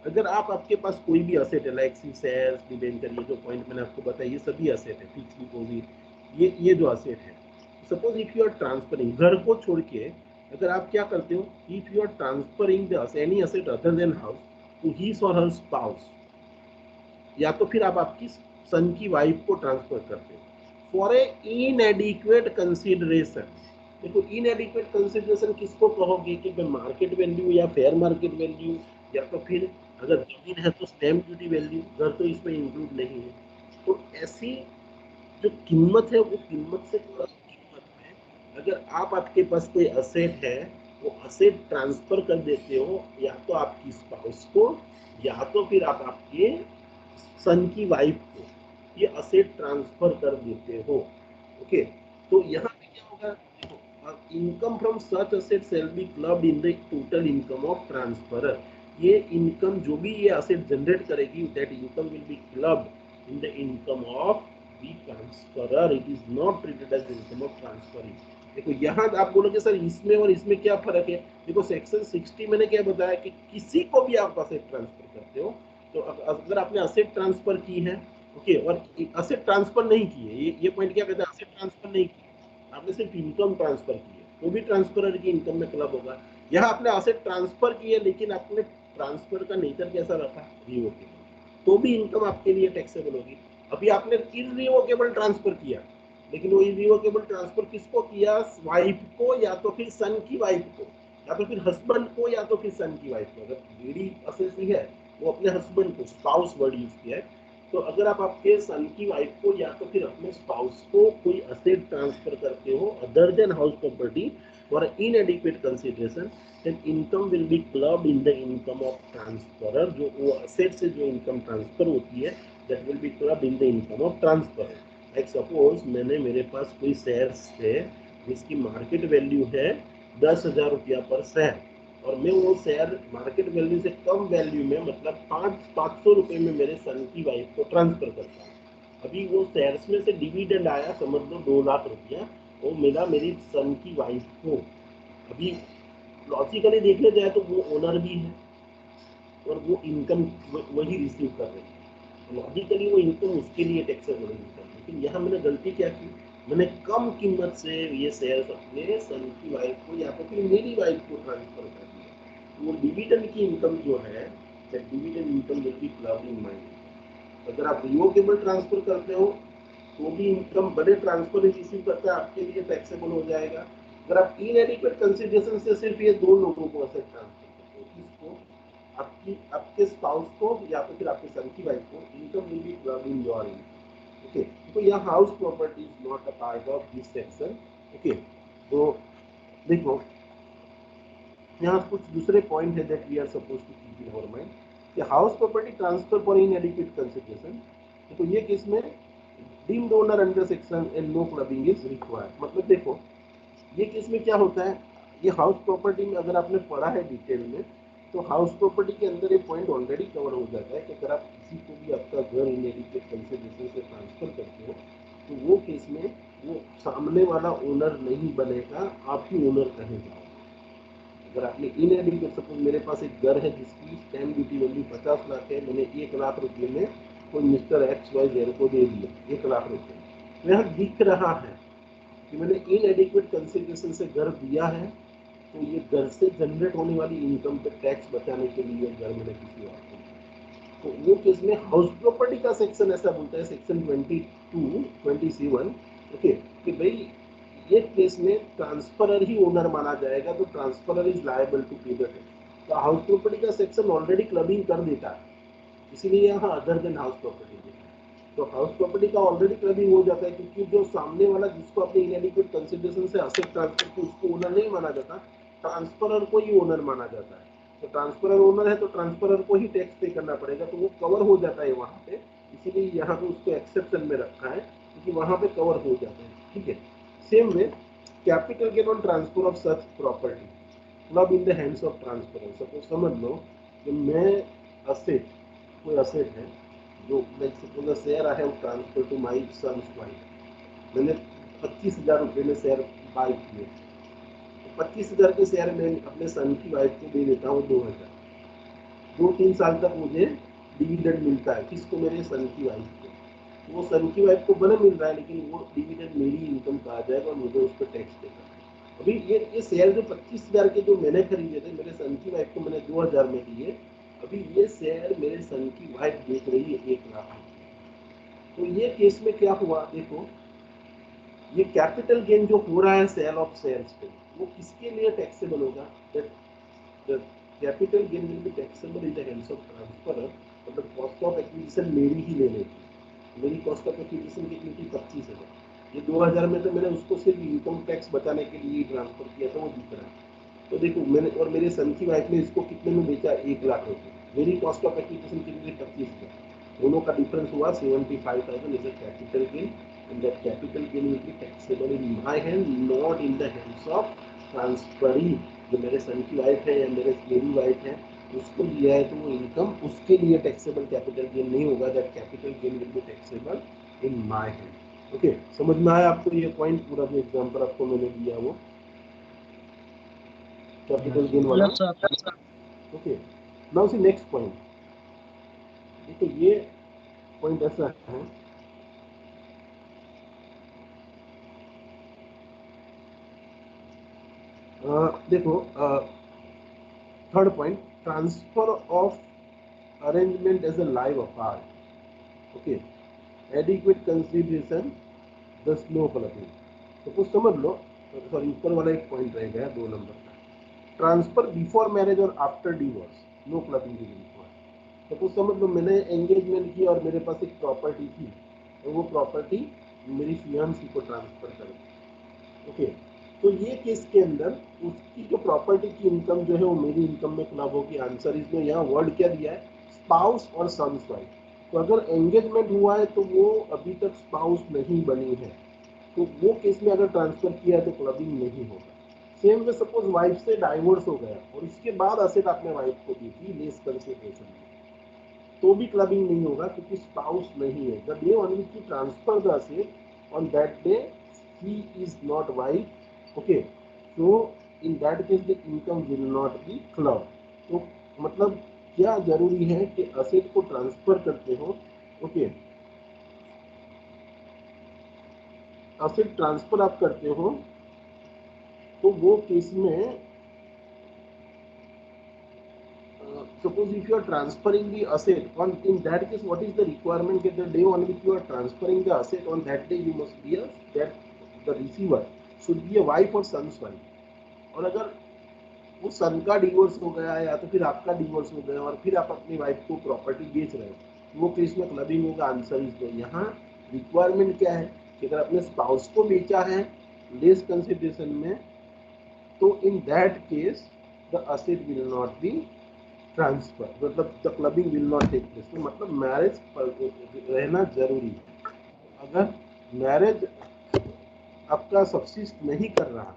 S1: अगर आप आपके पास कोई भी असेट है लाइक शेयर्स डिबेंचर, ये जो पॉइंट मैंने आपको बताया ये सभी असेट है, फिक्स डिपॉजिट, ये जो असेट है, suppose if you are transferring, घर को छोड़ के अगर आप क्या करते हो, if you are transferring the any asset other than house to his or her spouse, या तो फिर आप आपकी सन की वाइफ को ट्रांसफर करते हो फॉर ए इनएडिक्वेट कंसीडरेशन। देखो इनएडिक्वेट कंसीडरेशन किसको कहोगे, कि मार्केट वैल्यू या फेयर मार्केट वैल्यू, या तो फिर अगर जमीन है तो स्टैम्प ड्यूटी वैल्यू, घर तो इसमें इंक्लूड नहीं है। तो ऐसी जो कीमत है वो कीमत से कीमत में अगर आप आपके पास कोई असेट है वो असेट ट्रांसफर कर देते हो, या तो आपकी स्पाउस को या तो फिर आप आपके सन की वाइफ को ये असेट ट्रांसफर कर देते हो। ओके, तो यहाँ पे क्या होगा, देखो income from such asset shall be clubbed in the total income of transferor. ये इनकम जो भी ये असेट जनरेट करेगी that income will be clubbed in the income of the transferor, it is not treated as income of transferring. देखो यहाँ आप बोलोगे sir इसमें और इसमें क्या फर्क है, देखो सेक्शन 60 मैंने क्या बताया कि किसी को भी आप असेट ट्रांसफर करते हो, तो अगर आपने असेट ट्रांसफर की है, ओके, और असेट ट्रांसफर नहीं की है, ये पॉइंट क्या कहता है, असेट ट्रांसफर नहीं की, आपने सिर्फ इनकम ट्रांसफर की है तो भी ट्रांसफरर की इनकम में क्लब होगा। यहाँ आपने असेट ट्रांसफर की है लेकिन आपने ट्रांसफर का नेचर कैसा रखा, रिवोकेबल, तो भी इनकम आपके लिए टैक्सेबल होगी। अभी आपने इररिवोकेबल ट्रांसफर किया, लेकिन वो इररिवोकेबल ट्रांसफर किसको किया, वाइफ को या तो फिर सन की वाइफ को, या तो फिर हस्बैंड को या तो फिर सन की वाइफ को। अगर लेडी असेसी है वो अपने हस्बैंड को, स्पाउस वर्ड यूज किया है, तो अगर आप आपके सन की वाइफ को या तो फिर अपने स्पाउस को कोई असेट ट्रांसफर करते हो other than house property for inadequate consideration, then income will be clubbed in the income of transferor. जो वो असेट से जो इनकम ट्रांसफर होती है that will be clubbed in the income of transferor. Like suppose मैंने, मेरे पास कोई shares थे जिसकी मार्केट वैल्यू है 10,000 रुपया पर शेयर, और मैं वो शेयर मार्केट वैल्यू से कम वैल्यू में मतलब 500 रुपये में मेरे सन की वाइफ को ट्रांसफर करता हूँ। अभी वो शेयर्स में से डिविडेंड आया समझ लो 2 लाख रुपया, वो मिला मेरी सन की वाइफ को। अभी लॉजिकली देखने जाए तो वो ओनर भी है और वो इनकम वही रिसीव कर रही है, लॉजिकली वो इनकम उसके लिए टैक्सेबल इनकम। लेकिन यहाँ मैंने गलती क्या की, मैंने कम कीमत से ये शेयर अपने सन की वाइफ को या तो फिर मेरी वाइफ को ट्रांसफर कर दिया। तो वो डिविडेंड की इनकम जो है, dividend income will be clubbed in my. अगर आप रिवोकेबल ट्रांसफर करते हो तो भी इनकम बड़े ट्रांसफर रिसीव करता है आपके लिए टैक्सेबल हो जाएगा। अगर आप इनएडिक्वेट कंसीडरेशन से सिर्फ ये 2 लोगों को असेट ट्रांसफर करते हो, किसको, आपके स्पाउस को या तो फिर आपके सन की वाइफ को, income will be clubbed in your income. Okay, तो यह house property is not a part of this section. Okay, तो देखो यहाँ कुछ दूसरे पॉइंट है that we are suppose to keep in our mind कि house property transfer for inadequate consideration. तो ये केस में deemed owner under section and no clubbing is required. मतलब देखो ये केस में क्या होता है, ये हाउस प्रॉपर्टी में अगर आपने पढ़ा है डिटेल में, तो हाउस प्रॉपर्टी के अंदर एक पॉइंट ऑलरेडी कवर हो जाता है कि अगर आप किसी को भी आपका घर इनएडिक्वेट कंसीडरेशन से ट्रांसफर करते हो तो वो केस में वो सामने वाला ओनर नहीं बनेगा, आप ही ओनर कहे जाओगे। अगर आपने इनएडिक्वेट, सपोज मेरे पास एक घर है जिसकी स्टैम्प ड्यूटी वैल्यू 50 लाख है, मैंने 1 लाख रुपये में कोई मिस्टर एक्स वाई जेड को दे दिया 1 लाख रुपये, तो यहाँ दिख रहा है कि मैंने इनएडिक्वेट कंसीडरेशन से घर दिया है, तो ये घर से जनरेट होने वाली इनकम पे टैक्स बचाने के लिए घर मैंने किसी और को दिया। तो वो केस में हाउस प्रॉपर्टी का सेक्शन ऐसा बोलता है, सेक्शन 27, ओके, कि भाई ये केस में ट्रांसफरर ही ओनर माना जाएगा, तो transferor is liable to pay the tax. तो हाउस प्रॉपर्टी का सेक्शन ऑलरेडी क्लबिंग कर देता है, इसीलिए यहाँ अदर देन हाउस प्रॉपर्टी देता है। तो हाउस प्रॉपर्टी का ऑलरेडी क्लबिंग हो जाता है, क्योंकि जो सामने वाला जिसको आपने इनएडिक्वेट कंसीडरेशन से असेट ट्रांसफर की उसको ओनर नहीं माना जाता, ट्रांसफरर को ही ओनर माना जाता है। तो ट्रांसफरर ओनर है तो ट्रांसफरर को ही टैक्स पे करना पड़ेगा, तो वो कवर हो जाता है वहाँ पे, इसीलिए यहाँ पे उसको एक्सेप्शन में रखा है क्योंकि वहाँ पे कवर हो जाता है। ठीक है, same way capital gain on transfer of such property club in the hands of transferor. Suppose समझ लो कि मैं असेट, कोई असेट है जो लाइक सपोज शेयर है वो transfer to my son's wife, मैंने 25,000 रुपये में शेयर बाय किए, तो 25,000 के शेयर मैं अपने सन की वाइफ को दे देता हूँ 2,000, 2-3 साल तक मुझे डिविडेंड मिलता है, किसको, मेरे सन की वाइफ को। तो वो सन की वाइफ को भले मिल रहा है लेकिन वो डिविडेंड मेरी इनकम का आ जाएगा और मुझे उस पर टैक्स पे करना है। अभी ये शेयर जो 25,000 के जो मैंने खरीदे थे, मेरे सन की वाइफ को मैंने 2,000 में दिए, अभी ये शेयर मेरे सन की वाइफ बेच रही है 1 लाख। तो ये केस में क्या हुआ, देखो ये कैपिटल गेन जो हो रहा है सेल ऑफ शेयर्स पे, वो किसके लिए टैक्सेबल होगा, that capital gain will be taxable in the hands of transferor. मतलब कॉस्ट ऑफ एक्विजिशन मेरी ही लेने की, मेरी कॉस्ट ऑफ एक्विजिशन कितनी थी, 25,000, ये 2,000 में तो मैंने उसको सिर्फ इनकम टैक्स बचाने के लिए ट्रांसफर किया था, वो दिख रहा है। तो देखो मैंने और मेरे सन की वाइफ ने इसको कितने में बेचा, 1 लाख रुपये, मेरी कॉस्ट ऑफ एक्विजिशन कितनी, 25,000, दोनों का डिफरेंस हुआ 75,000 is a capital gain, and that capital gain will be taxable in my hand, not in the hands of transferee। जो मेरे सन की वाइफ है या मेरी वाइफ है उसको दिया है तो वो इनकम उसके लिए टैक्सेबल कैपिटल गेन नहीं होगा, that capital gain will be taxable in my hand. Okay, समझ में आया आपको ये पॉइंट, पूरा जो एग्जांपल आपको मैंने दिया वो कैपिटल गेन वाला।
S2: Yes, sir.
S1: ओके, नाउ सी नेक्स्ट पॉइंट। देखो ये पॉइंट ऐसा है, देखो third point, transfer of arrangement as a live affair, okay, adequate consideration, the slow clubbing। तो कुछ समझ लो, सॉरी ऊपर वाला एक पॉइंट रह गया 2 नंबर का, ट्रांसफर बिफोर मैरिज और after divorce, no clubbing is required. तो कुछ समझ लो मैंने एंगेजमेंट की और मेरे पास एक प्रॉपर्टी थी, तो वो प्रॉपर्टी मेरी फियांसी को ट्रांसफर कर दी। ओके, तो ये केस के अंदर उसकी जो प्रॉपर्टी की इनकम जो है वो मेरी इनकम में क्लब होगी। आंसर इसमें यहाँ वर्ड क्या दिया है, स्पाउस और सन्स वाइफ। तो अगर एंगेजमेंट हुआ है तो वो अभी तक स्पाउस नहीं बनी है, तो वो केस में अगर ट्रांसफर किया है तो क्लबिंग नहीं होगा। सेम वे सपोज वाइफ से डाइवोर्स हो गया और इसके बाद असेट आपने वाइफ को दी थी लेस कंसिडरेशन में, तो भी क्लबिंग नहीं होगा क्योंकि स्पाउस नहीं है। The day on which you transfer the asset on that day he is not wife, okay, so in that case the income will not be club. तो मतलब क्या जरूरी है कि असेट को ट्रांसफर करते हो, ओके, असेट ट्रांसफर आप करते हो तो वो केस में suppose if you are transferring the asset on, in that case what is the requirement that the day on which you are transferring the asset on that day you must be a, that the receiver should be a wife or son's wife। और अगर वो सन का divorce हो गया या तो फिर आपका डिवोर्स हो गया और फिर आप अपनी वाइफ को प्रॉपर्टी बेच रहे हो, वो केस में क्लबिंग होगा। Answer is no. यहाँ रिक्वायरमेंट क्या है कि अगर अपने स्पाउस को बेचा है लेस कंसिडरेशन में, तो in that case the asset will not be transfer, मतलब the clubbing will not take place. तो मतलब मैरिज रहना जरूरी है। अगर मैरिज आपका सब्सिस्ट नहीं कर रहा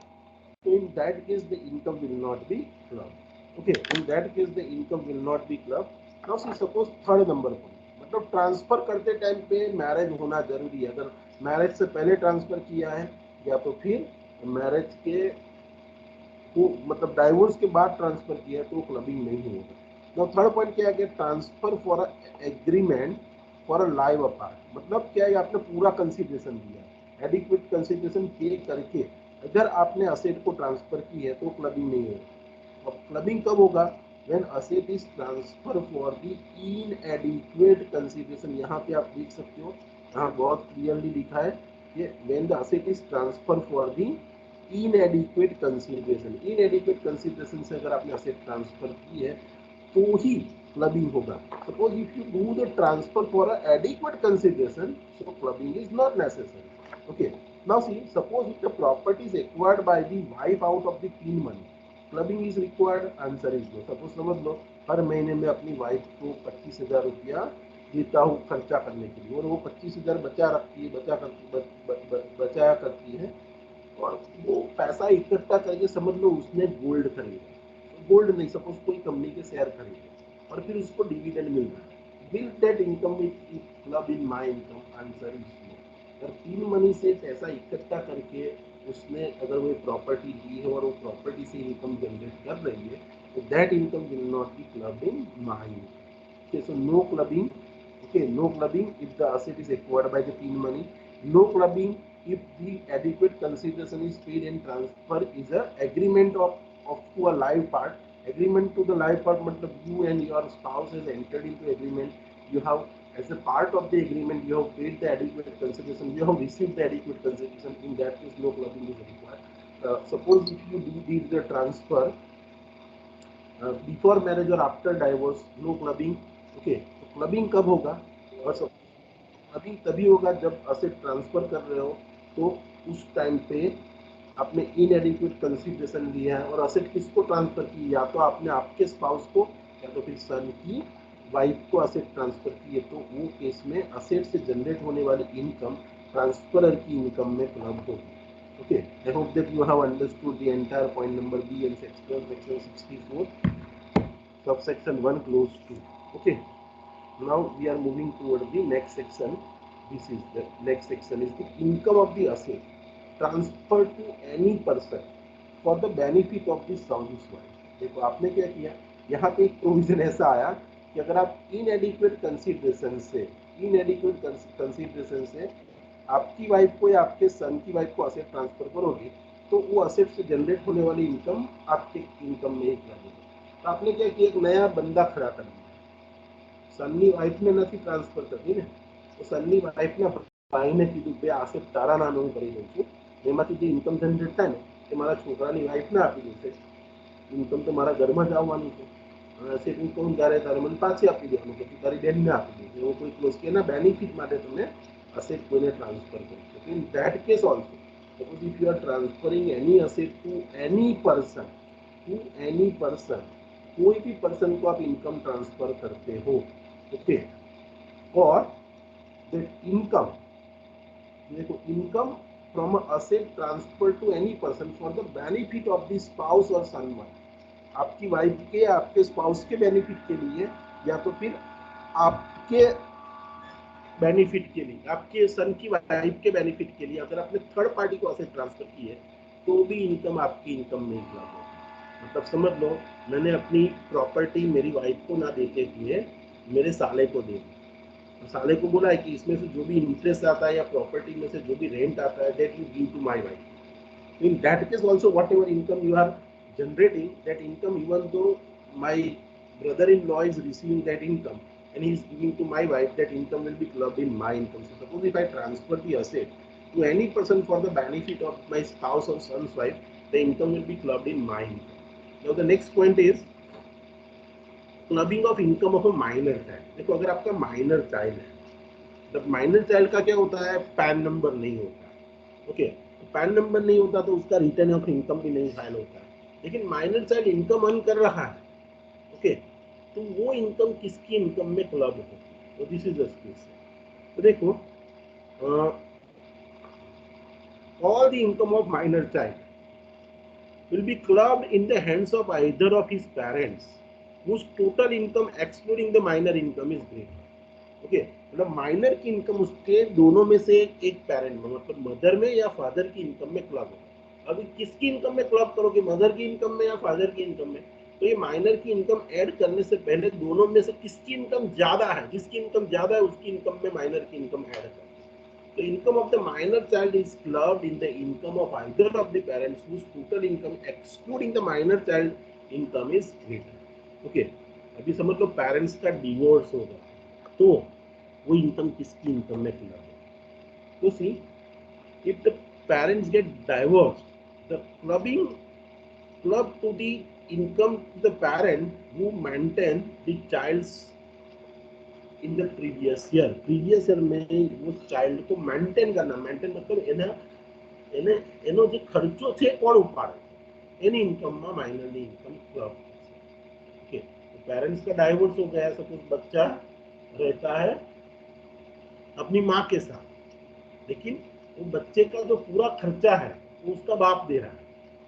S1: तो in that case the income will not be club, okay, in that case the income will not be club. Now see suppose third number point, मतलब ट्रांसफर करते टाइम पे मैरिज होना जरूरी है। अगर मैरिज से पहले ट्रांसफर किया है या तो फिर मैरिज के को मतलब डाइवोर्स के बाद ट्रांसफर किया है तो क्लबिंग नहीं होगा। नाउ थर्ड पॉइंट क्या है कि transfer for a agreement for a live apart, मतलब क्या है आपने पूरा कंसिडरेशन दिया, एडिक्वेट कंसिडरेशन पे करके अगर आपने असेट को ट्रांसफर की है तो क्लबिंग नहीं होगा। अब क्लबिंग कब होगा? When asset is transfer for the inadequate consideration. यहाँ पे आप देख सकते हो, यहाँ बहुत क्लियरली लिखा है कि when the asset is transfer for the inadequate consideration. Inadequate consideration से अगर आपने असेट ट्रांसफर की है तो ही क्लबिंग होगा। Suppose if you do the transfer for a adequate consideration, so clubbing is not necessary. Okay, now see suppose if the property is acquired by the wife out of the pin money, clubbing is required. Answer is no. Suppose समझ लो हर महीने में अपनी wife को 25,000 रुपया देता हूँ खर्चा करने के लिए और वो 25,000 बचा रखती है, बचाया करती है और वो पैसा इकट्ठा करके समझ लो उसने गोल्ड खरीदा, गोल्ड नहीं सपोज कोई कंपनी के शेयर खरीदे और फिर उसको डिविडेंड मिल रहा है, will that income will club in my income? Answer is no. अगर टीन मनी से पैसा इकट्ठा करके उसने अगर वो प्रॉपर्टी ली है और वो प्रॉपर्टी से इनकम जनरेट कर रही है तो that income will not be club in my income. Okay, so no clubbing. Okay, no clubbing if the asset is acquired by the teen money. No clubbing if the adequate consideration is paid and transfer is a agreement of to a live part. Agreement to the live part मतलब you and your spouse has entered into agreement. You have as a part of the agreement you have paid the adequate consideration. You have received the adequate consideration. In that case, no clubbing is required. Suppose if you did the transfer before marriage और after divorce, no clubbing. Okay, तो clubbing कब होगा? और clubbing तभी होगा जब asset transfer कर रहे हो तो उस टाइम पे आपने इनएडिक्वेट कंसिडरेशन लिया है और असेट किसको ट्रांसफर की? या तो आपने आपके स्पाउस को या तो फिर सन की वाइफ को असेट ट्रांसफर की है, तो वो केस में असेट से जनरेट होने वाली इनकम ट्रांसफरर की इनकम में क्लब होगी। Okay, I hope that you have understood the entire point number B and section 64, subsection 1 clause 2. Okay, now we are moving toward the next section. This is the next section is the income of the asset transferred to any person for the benefit of the spouse wife। देखो आपने क्या किया, यहाँ पे एक provision ऐसा आया कि अगर आप इनएडिक्वेट कंसिडरेशन से आपकी वाइफ को या आपके सन की वाइफ को असेट ट्रांसफर करोगे तो वो असेट से जनरेट होने वाली इनकम आपके इनकम में ही लगेगी। तो आपने क्या किया, एक नया बंदा खड़ा कर दिया। સનની વાઈફને નથી ટ્રાન્સફર કરવી ને, તો સનની વાઈફના ભાઈને કીધું કે આ અસેટ તારા નામે હું કરી દઉં છું, એમાંથી જે ઇન્કમ જનરેટ થાય ને એ મારા છોકરાની વાઈફને આપી દેશે, ઇન્કમ તો મારા ઘરમાં જ આવવાનું છે, અસેટ હું કહું ત્યારે તારે મને પાછી આપી દેવાનું કે તું તારી બેનને આપી દેશે, એવો કોઈ ક્લોઝ કે એના બેનિફિટ માટે તમે અસેટ કોઈને ટ્રાન્સફર કરો છો। In that case also suppose if you are transferring any asset to any person, कोई भी पर्सन को आप इनकम ट्रांसफर करते हो, ओके, और दैट इनकम, देखो income from a asset transfer to any person for the benefit of the spouse or son wife, आपकी wife के आपके स्पाउस के बेनिफिट के लिए या तो फिर आपके बेनिफिट के लिए, आपके सन की वाइफ के बेनिफिट के लिए अगर आपने थर्ड पार्टी को असेट ट्रांसफर की है तो भी इनकम आपकी इनकम में इंक्लूड होगी। मतलब समझ लो मैंने अपनी प्रॉपर्टी मेरी वाइफ को ना देते हुए मेरे साले को दे दी, साले को बोला है कि इसमें से जो भी इंटरेस्ट आता है या प्रॉपर्टी में से जो भी रेंट आता है that you give to my wife. In that case also whatever income you are generating, that income, even though my brother-in-law is receiving that income and he is giving to my wife, that income will be clubbed in my income. So suppose if I transfer the asset to any person for the benefit of my spouse or son's wife, the income will be clubbed in my income. Now the next point is clubbing of income of a minor child. देखो अगर आपका minor child है, तब minor child का क्या होता है, pan number नहीं होता। ओके, तो पैन नंबर नहीं होता तो उसका रिटर्न ऑफ इनकम भी नहीं फाइल होता है। लेकिन माइनर चाइल्ड इनकम अर्न कर रहा है, ओके, तो वो इनकम किसकी इनकम में क्लब होगी, तो दिस इज द केस। तो देखो all the income of minor child will be clubbed in the hands of either of his parents whose total income excluding the minor income is greater. Okay, मतलब minor की income उसके दोनों में से एक parent में, मतलब मदर में या फादर की इनकम में क्लब होगा। अभी किसकी इनकम में क्लब करोगे, मदर की इनकम में या फादर की इनकम में? तो ये माइनर की इनकम ऐड करने से पहले दोनों में से किसकी इनकम ज्यादा है, जिसकी इनकम ज्यादा है उसकी इनकम में माइनर की इनकम ऐड करो। The income of the minor child is clubbed in the income of either of the parents whose total income excluding the minor child income is greater. Okay, अभी समझ लो parents का divorce होगा तो वो income किसकी income में club है। तो सी, if the parents get divorced, the club to the income to the parent who maintain the child's in the previous year में वो चाइल्ड को मेंटेन करना, मेंटेन मतलब एनो जो खर्चो છે કોણ ઉપાડે એની ઇન્કમમાં માઇનરની ઇન્કમ ક્લબ। ओके, तो पेरेंट्स का डाइवोर्स हो गया, सपोज बच्चा रहता है अपनी माँ के साथ, लेकिन वो बच्चे का जो पूरा खर्चा है वो उसका बाप दे रहा है।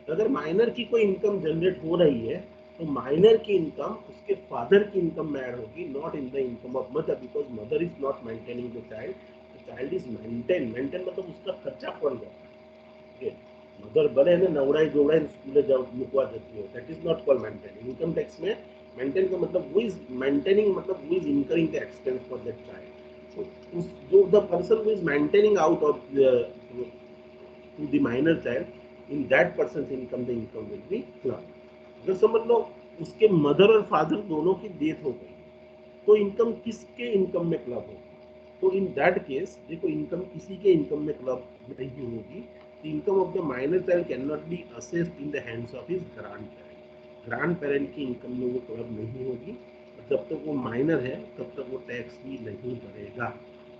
S1: तो अगर माइनर की कोई इनकम जनरेट हो रही है तो माइनर की इनकम उसके फादर की इनकम में ऐड होगी, not in the income of mother, because mother is not maintaining the child is maintain मतलब उसका खर्चा पड़ जाता है। मदर भले ने नवड़ाई जोड़ाई स्कूल जाओ मुकवा देती है, that is not called maintaining. Income tax में मेंटेन का मतलब हु इज मेंटेनिंग, मतलब who is incurring the expense for that child. जो the person who is maintaining out of to the minor child, in that person income the income will be club. अगर समझ लो उसके mother और father दोनों की death हो गई तो इनकम किसके इनकम में क्लब होगी, तो इन दैट केस देखो इनकम किसी के इनकम में क्लब नहीं होगी। The income of the minor child can not be assessed in the hands of his grand parent. Grand parent की इनकम में वो क्लब नहीं होगी, जब तक वो माइनर है तब तक वो टैक्स भी नहीं भरेगा।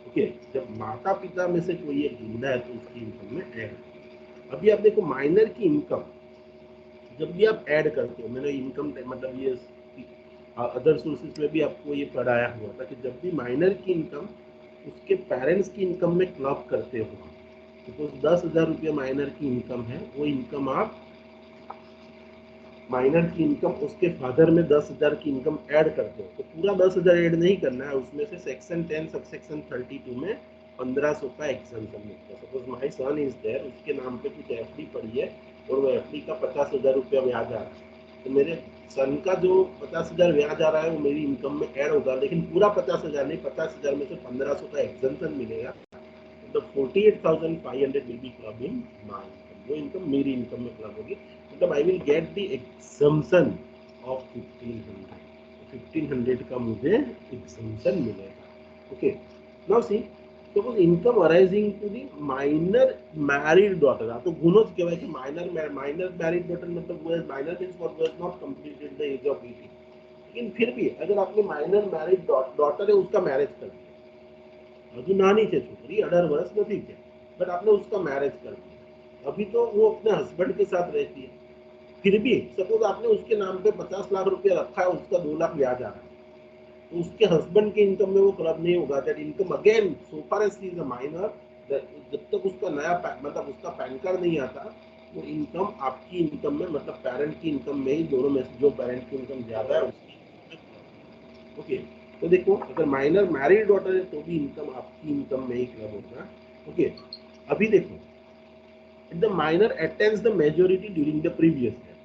S1: ओके, जब माता पिता में से कोई एक जिंदा है तो उसकी इनकम में ऐड। अभी आप देखो माइनर की इनकम जब भी आप ऐड करते हो, मैंने इनकम मतलब ये अदर सोर्सेज में भी आपको ये पढ़ाया हुआ था कि जब भी माइनर की इनकम उसके पेरेंट्स की इनकम में क्लब करते हो, तो 10,000 रुपये माइनर की इनकम है, वो इनकम आप माइनर की इनकम उसके फादर में 10,000 की इनकम ऐड करते हो, तो पूरा 10,000 ऐड नहीं करना है, उसमें से सेक्शन 10 सबसेक्शन 32 में 1500 का एग्जम्पशन मिलता है। Suppose my son is there, उसके नाम पे कुछ एफडी पड़ी है और वो एफडी का 50,000 रुपया ब्याज आ रहा है, तो मेरे सन का जो 50,000 ब्याज आ रहा है वो मेरी इनकम में ऐड होगा, लेकिन पूरा 50,000 नहीं, 50,000 में से 1500 का एग्जम्पशन मिलेगा। मतलब 48,500 will be club in my income, वो इनकम मेरी इनकम में क्लब होगी। मतलब I will get the exemption of 1500, 1500 का मुझे एग्जम्पशन मिलेगा। Okay, now see, suppose income arising to the minor married daughter, तो गुणोज कहेवाय कि माइनर मैरिड डॉटर मतलब वो minor means what was not completed the age of 18, लेकिन फिर भी अगर आपने माइनर मैरिड डॉटर है उसका मैरिज कर दिया, हजू नानी है छोकरी 18 वर्ष नहीं थे, बट आपने उसका मैरिज कर दिया, अभी तो वो अपने हस्बैंड के साथ रहती है, फिर भी सपोज आपने उसके नाम पे 50 लाख रुपया रखा है, उसका 2 लाख ब्याज आ रहा है, तो उसके हस्बैंड के इनकम में वो क्लब नहीं होगा। That income again so far as she is a minor जब तक उसका नया मतलब उसका पैन कार्ड नहीं आता, वो इनकम आपकी इनकम में, मतलब पेरेंट की इनकम में ही, दोनों में से जो पेरेंट की इनकम ज्यादा है उसकी। ओके, तो देखो अगर माइनर मैरिड डॉटर है तो भी इनकम आपकी इनकम में ही क्लब होगा। ओके, अभी देखो, the minor attains the majority during the previous year.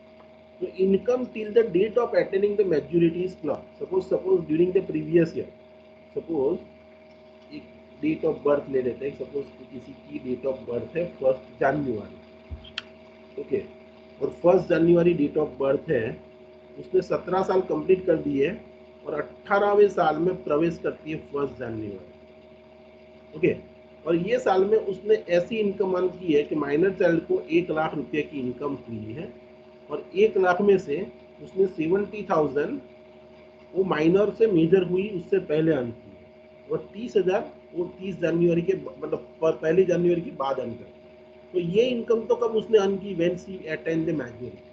S1: So income till the date of attaining the majority is club. Suppose during the previous year, suppose एक date of birth ले लेते हैं, suppose किसी की date of birth है 1 जनवरी, okay, और 1 जनवरी date of birth है, उसने 17 साल कंप्लीट कर दिए और 18वें साल में प्रवेश करती है 1 जनवरी, ओके, और ये साल में उसने ऐसी इनकम अर्न की है कि माइनर चाइल्ड को 1 लाख रुपए की इनकम हुई है, और 1 लाख में से उसने 70,000 वो माइनर से मेजर हुई उससे पहले अर्न की है, और 30,000 वो 30 जनवरी के मतलब 1 जनवरी के बाद अर्न कर। तो ये इनकम तो कब उसने अर्न की, when she attend the majority,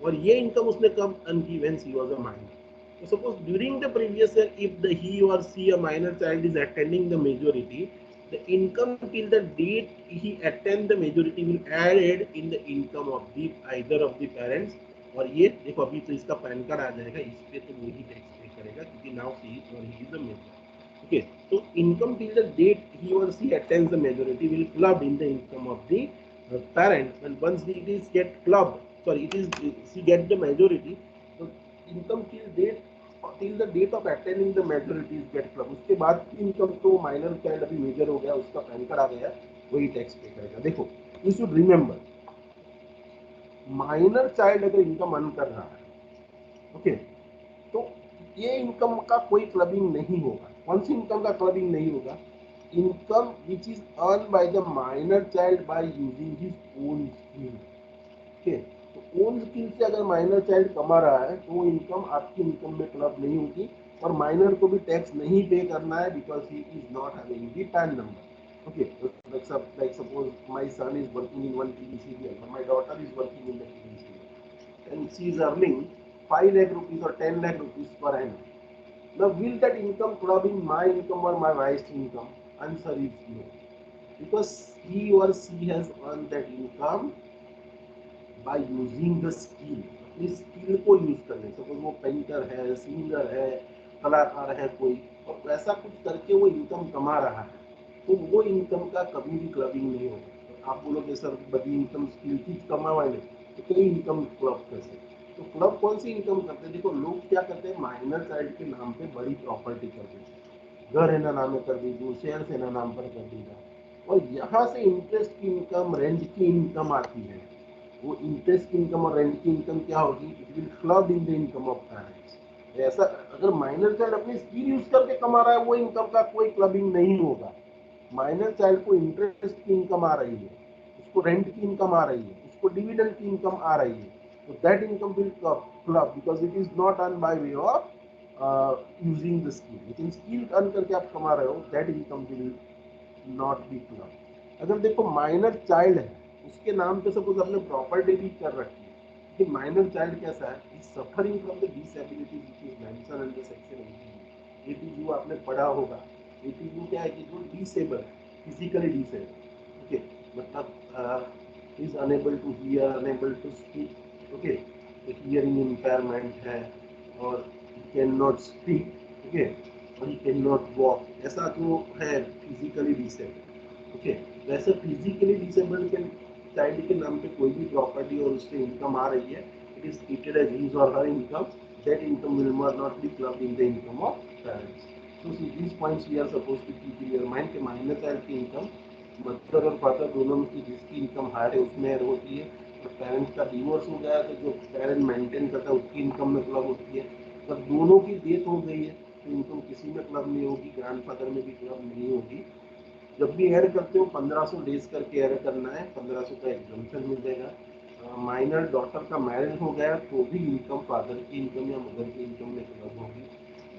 S1: और ये इनकम उसने कब अर्न की, when she was a minor. So suppose during the previous year, if the he or she a minor child is attending the majority, the income till the date he attend the majority will added in the income of the either of the parents। और ये देखो अभी तो इसका pan card आ जाएगा, इस पे तो वही टैक्स पे करेगा क्योंकि नाउ शी और he is the major. Okay, तो income till the date he or she attends the majority will club in the income of the parent, and once it is get clubbed, sorry, it is she get the majority, so income till the date of attaining the majority is get club। उसके बाद की income तो minor child अभी major हो गया, उसका pan card आ गया, वही टैक्स पे करेगा। देखो you should remember, minor child अगर इनकम अर्न कर रहा है, ओके, तो ये इनकम का कोई क्लबिंग नहीं होगा। कौन सी इनकम का क्लबिंग नहीं होगा? Income which is earn by the minor child by using his own skill. Okay, तो ओन स्किल से अगर माइनर चाइल्ड कमा रहा है तो वो इनकम आपकी इनकम में क्लब नहीं होगी, और माइनर को भी टैक्स नहीं पे करना है because he is not having the pan number. Okay, like suppose my son is working in one TDCBL or my daughter is working in the TDCBL and she is earning 5 lakh rupees or 10 lakh rupees per annum. Now will that income clubbing my income or my wife's income? Answer is no, because he or she has earned that income by using the skill, अपनी skill को use करने। Suppose वो painter है, singer है, कलाकार है कोई, और वैसा कुछ करके वो इनकम कमा रहा है, तो वो इनकम का कभी भी क्लबिंग नहीं होगा। तो आप बोलोगे सर बड़ी इनकम स्किल की कमावा नहीं, तो कई इनकम क्लब कैसे? तो क्लब कौन सी इनकम करते हैं? देखो लोग क्या करते हैं, माइनर चाइल्ड के नाम पे बड़ी प्रॉपर्टी कर देते हैं, घर है ना नाम में कर दीजिए, शेयर है ना नाम पर कर दीजिए, और यहाँ से इंटरेस्ट की इनकम, रेंट की इनकम आती है। वो इंटरेस्ट की इनकम और रेंट की इनकम क्या होगी? It will club in the income of parents. ऐसा अगर माइनर चाइल्ड अपनी स्किल यूज करके कमा रहा है, वो इनकम का कोई क्लबिंग नहीं होगा। माइनर चाइल्ड को इंटरेस्ट की इनकम आ रही है, उसको रेंट की इनकम आ रही है, उसको डिविडेंड की इनकम आ रही है, तो that income will club because it is not earn by way of using the skill. लेकिन स्किल अर्न करके आप कमा रहे हो, that income will not be club. अगर देखो माइनर चाइल्ड है, उसके नाम पे सपोज आपने प्रॉपर्टी भी कर रखी है, लेकिन माइनर चाइल्ड कैसा है? Is suffering from the disability which is mention under section 18। Eighty U आपने पढ़ा होगा। एटीयू क्या है? कि जो डिसेबल, फिजिकली डिसेबल, ओके, मतलब is unable to hear, unable to speak, okay, hearing impairment है, और कैन नॉट स्पीक, ओके, और ही कैन नॉट वॉक, ऐसा जो है फिजिकली डिसेबल। ओके, वैसे फिजिकली डिसेबल के चाइल्ड के नाम पे कोई भी प्रॉपर्टी और उससे इनकम आ रही है, it is treated as his or her income. That income will not be clubbed in the income of parents. So see, these points we are supposed to keep in your mind कि minor child की income mother और father दोनों में की जिसकी income higher है उसमें add होती है, और पेरेंट्स का डिवोर्स हो गया तो जो पेरेंट मेंटेन करता है उसकी इनकम में क्लब होती है। जब दोनों की डेथ हो गई है तो इनकम किसी में क्लब नहीं होगी, ग्रैंडफादर में भी क्लब नहीं होगी। जब भी ऐड करते हो 1500 डेज करके ऐड करना है, 1500 का एग्जम्पशन मिल जाएगा। माइनर डॉटर का मैरिज हो गया तो भी इनकम फादर की इनकम या मदर की इनकम में क्लब होगी।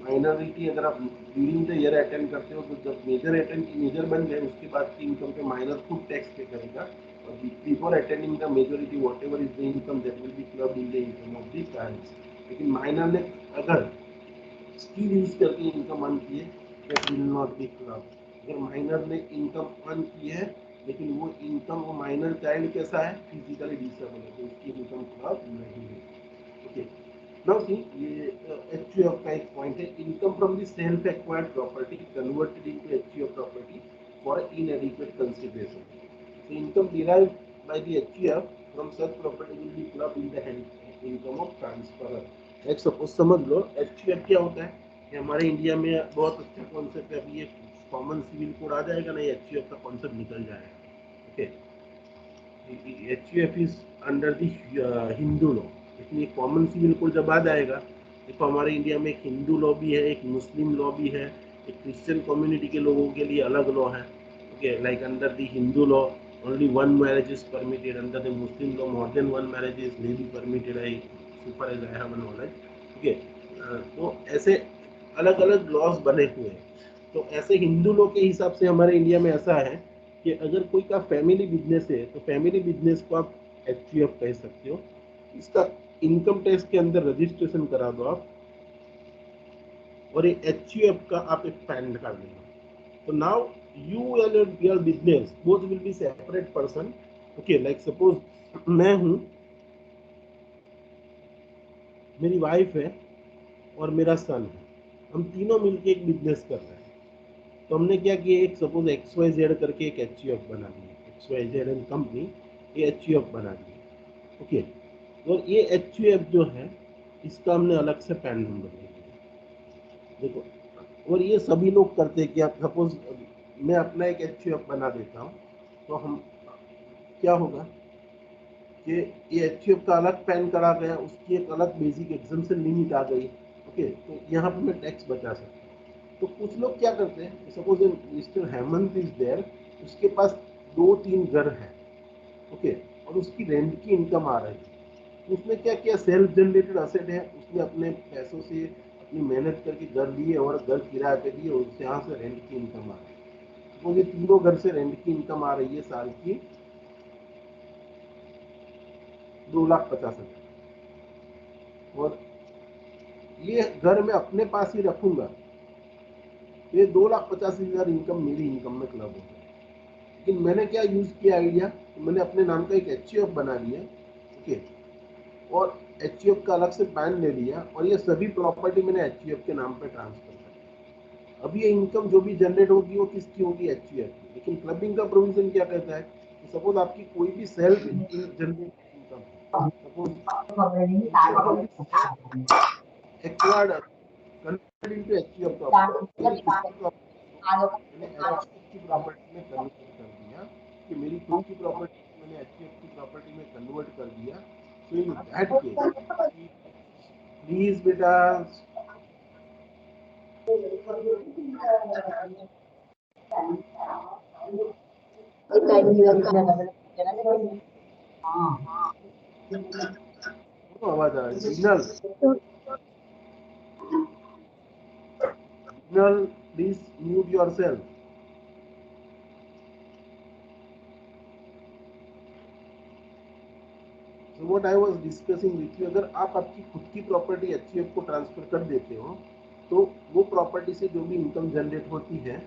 S1: माइनॉरिटी अगर आप ड्यूरिंग द ईयर अटेंड करते हो तो जब मेजर बन गए उसके बाद की इनकम पे माइनर खुद टैक्स पे करेगा, और before attending the majority what ever is the income that will be club in the income of the parents. लेकिन माइनर ने अगर स्किल यूज करके इनकम अर्न किए, that will not be club. अगर माइनर ने इनकम अर्न की है लेकिन वो इनकम, वो माइनर चाइल्ड कैसा है, फिजिकली डिसेबल है, तो उसकी इनकम क्लब नहीं है। ओके, नाउ सी, ये एचयूएफ का एक पॉइंट है, income from the self acquired property converted into HUF property for इनएडिक्वेट consideration. So income derived by the HUF from such property will be clubbed in the income of transferor. एक suppose समझ लो HUF क्या होता है, कि हमारे India में बहुत अच्छा कॉन्सेप्ट है, अभी ये कॉमन सिविल कोड आ जाएगा ना, ये HUF का कॉन्सेप्ट निकल जाएगा। Okay, HUF is under the Hindu law, इसलिए कॉमन सिविल कोड जब आ जाएगा, देखो हमारे इंडिया में एक हिंदू लॉ भी है, एक मुस्लिम लॉ भी है, एक क्रिश्चियन कम्युनिटी के लोगों के लिए अलग लॉ है। Okay, like under the Hindu law only one marriage is permitted, under the Muslim law more than one marriage is may be permitted, so far as I have knowledge. Okay, तो ऐसे अलग अलग लॉज बने हुए हैं। तो ऐसे हिंदू लॉ के हिसाब से हमारे इंडिया में ऐसा है कि अगर कोई का फैमिली बिजनेस है तो फैमिली बिजनेस को आप HUF कह सकते हो, इसका इनकम टैक्स के अंदर रजिस्ट्रेशन करा दो आप, और ये HUF का आप एक पैन निकाल देना। So now you and your business both will be separate person. Okay, like suppose मैं हूँ, मेरी वाइफ है और मेरा सन है, हम तीनों मिलके एक बिजनेस कर रहे हैं। तो हमने क्या किया, एक सपोज XYZ करके एक HUF बना दिया, XYZ एंड कंपनी, ये HUF बना दिया। ओके, और ये HUF जो है इसका हमने अलग से पैन नंबर दे दिया। देखो, और ये सभी लोग करते हैं कि आप सपोज मैं अपना एक HUF बना देता हूँ, तो हम क्या होगा कि ये HUF का अलग पैन करा गया, उसकी एक अलग बेसिक एग्जम्पशन लिमिट आ गई। ओके, तो यहाँ पे मैं टैक्स बचा सकता हूँ। तो कुछ लोग क्या करते हैं, suppose mister Hemant is there, उसके पास 2-3 घर है। ओके, और उसकी रेंट की इनकम आ रही है, तो उसने क्या किया, सेल्फ जनरेटेड असेट है, उसने अपने पैसों से अपनी मेहनत करके घर लिए और घर किराए पे दिए, और यहाँ से रेंट की इनकम आ रही है। तो ये तीनों घर से रेंट की इनकम आ रही है साल की 2,50,000, और ये घर मैं अपने पास ही रखूंगा, ये 2,85,000 इनकम मेरी इनकम में क्लब हो गया। लेकिन मैंने क्या यूज किया आइडिया, तो मैंने अपने नाम का एक HUF बना लिया। ओके, और HUF का अलग से पैन ले लिया, और ये सभी प्रॉपर्टी मैंने HUF के नाम पे ट्रांसफर कर दिया। अब ये इनकम जो भी जनरेट होगी वो किसकी होगी, HUF की। लेकिन क्लबिंग का प्रोविजन क्या कहता है, सपोज आपकी कोई भी self generated income, suppose acquired converted into HUF property, मेरी खुद की प्रॉपर्टी मैंने HUF की प्रॉपर्टी में कन्वर्ट कर दिया, कि मेरी खुद की प्रॉपर्टी मैंने HUF की प्रॉपर्टी में कन्वर्ट कर दिया। सो इन दैट केस प्लीज बेटा, आवाज आ रही है, Vinal, please mute yourself. So what I was discussing with you, अगर आप आपकी खुद की प्रॉपर्टी HUF को ट्रांसफर कर देते हो, तो वो प्रॉपर्टी से जो भी इनकम जनरेट होती है,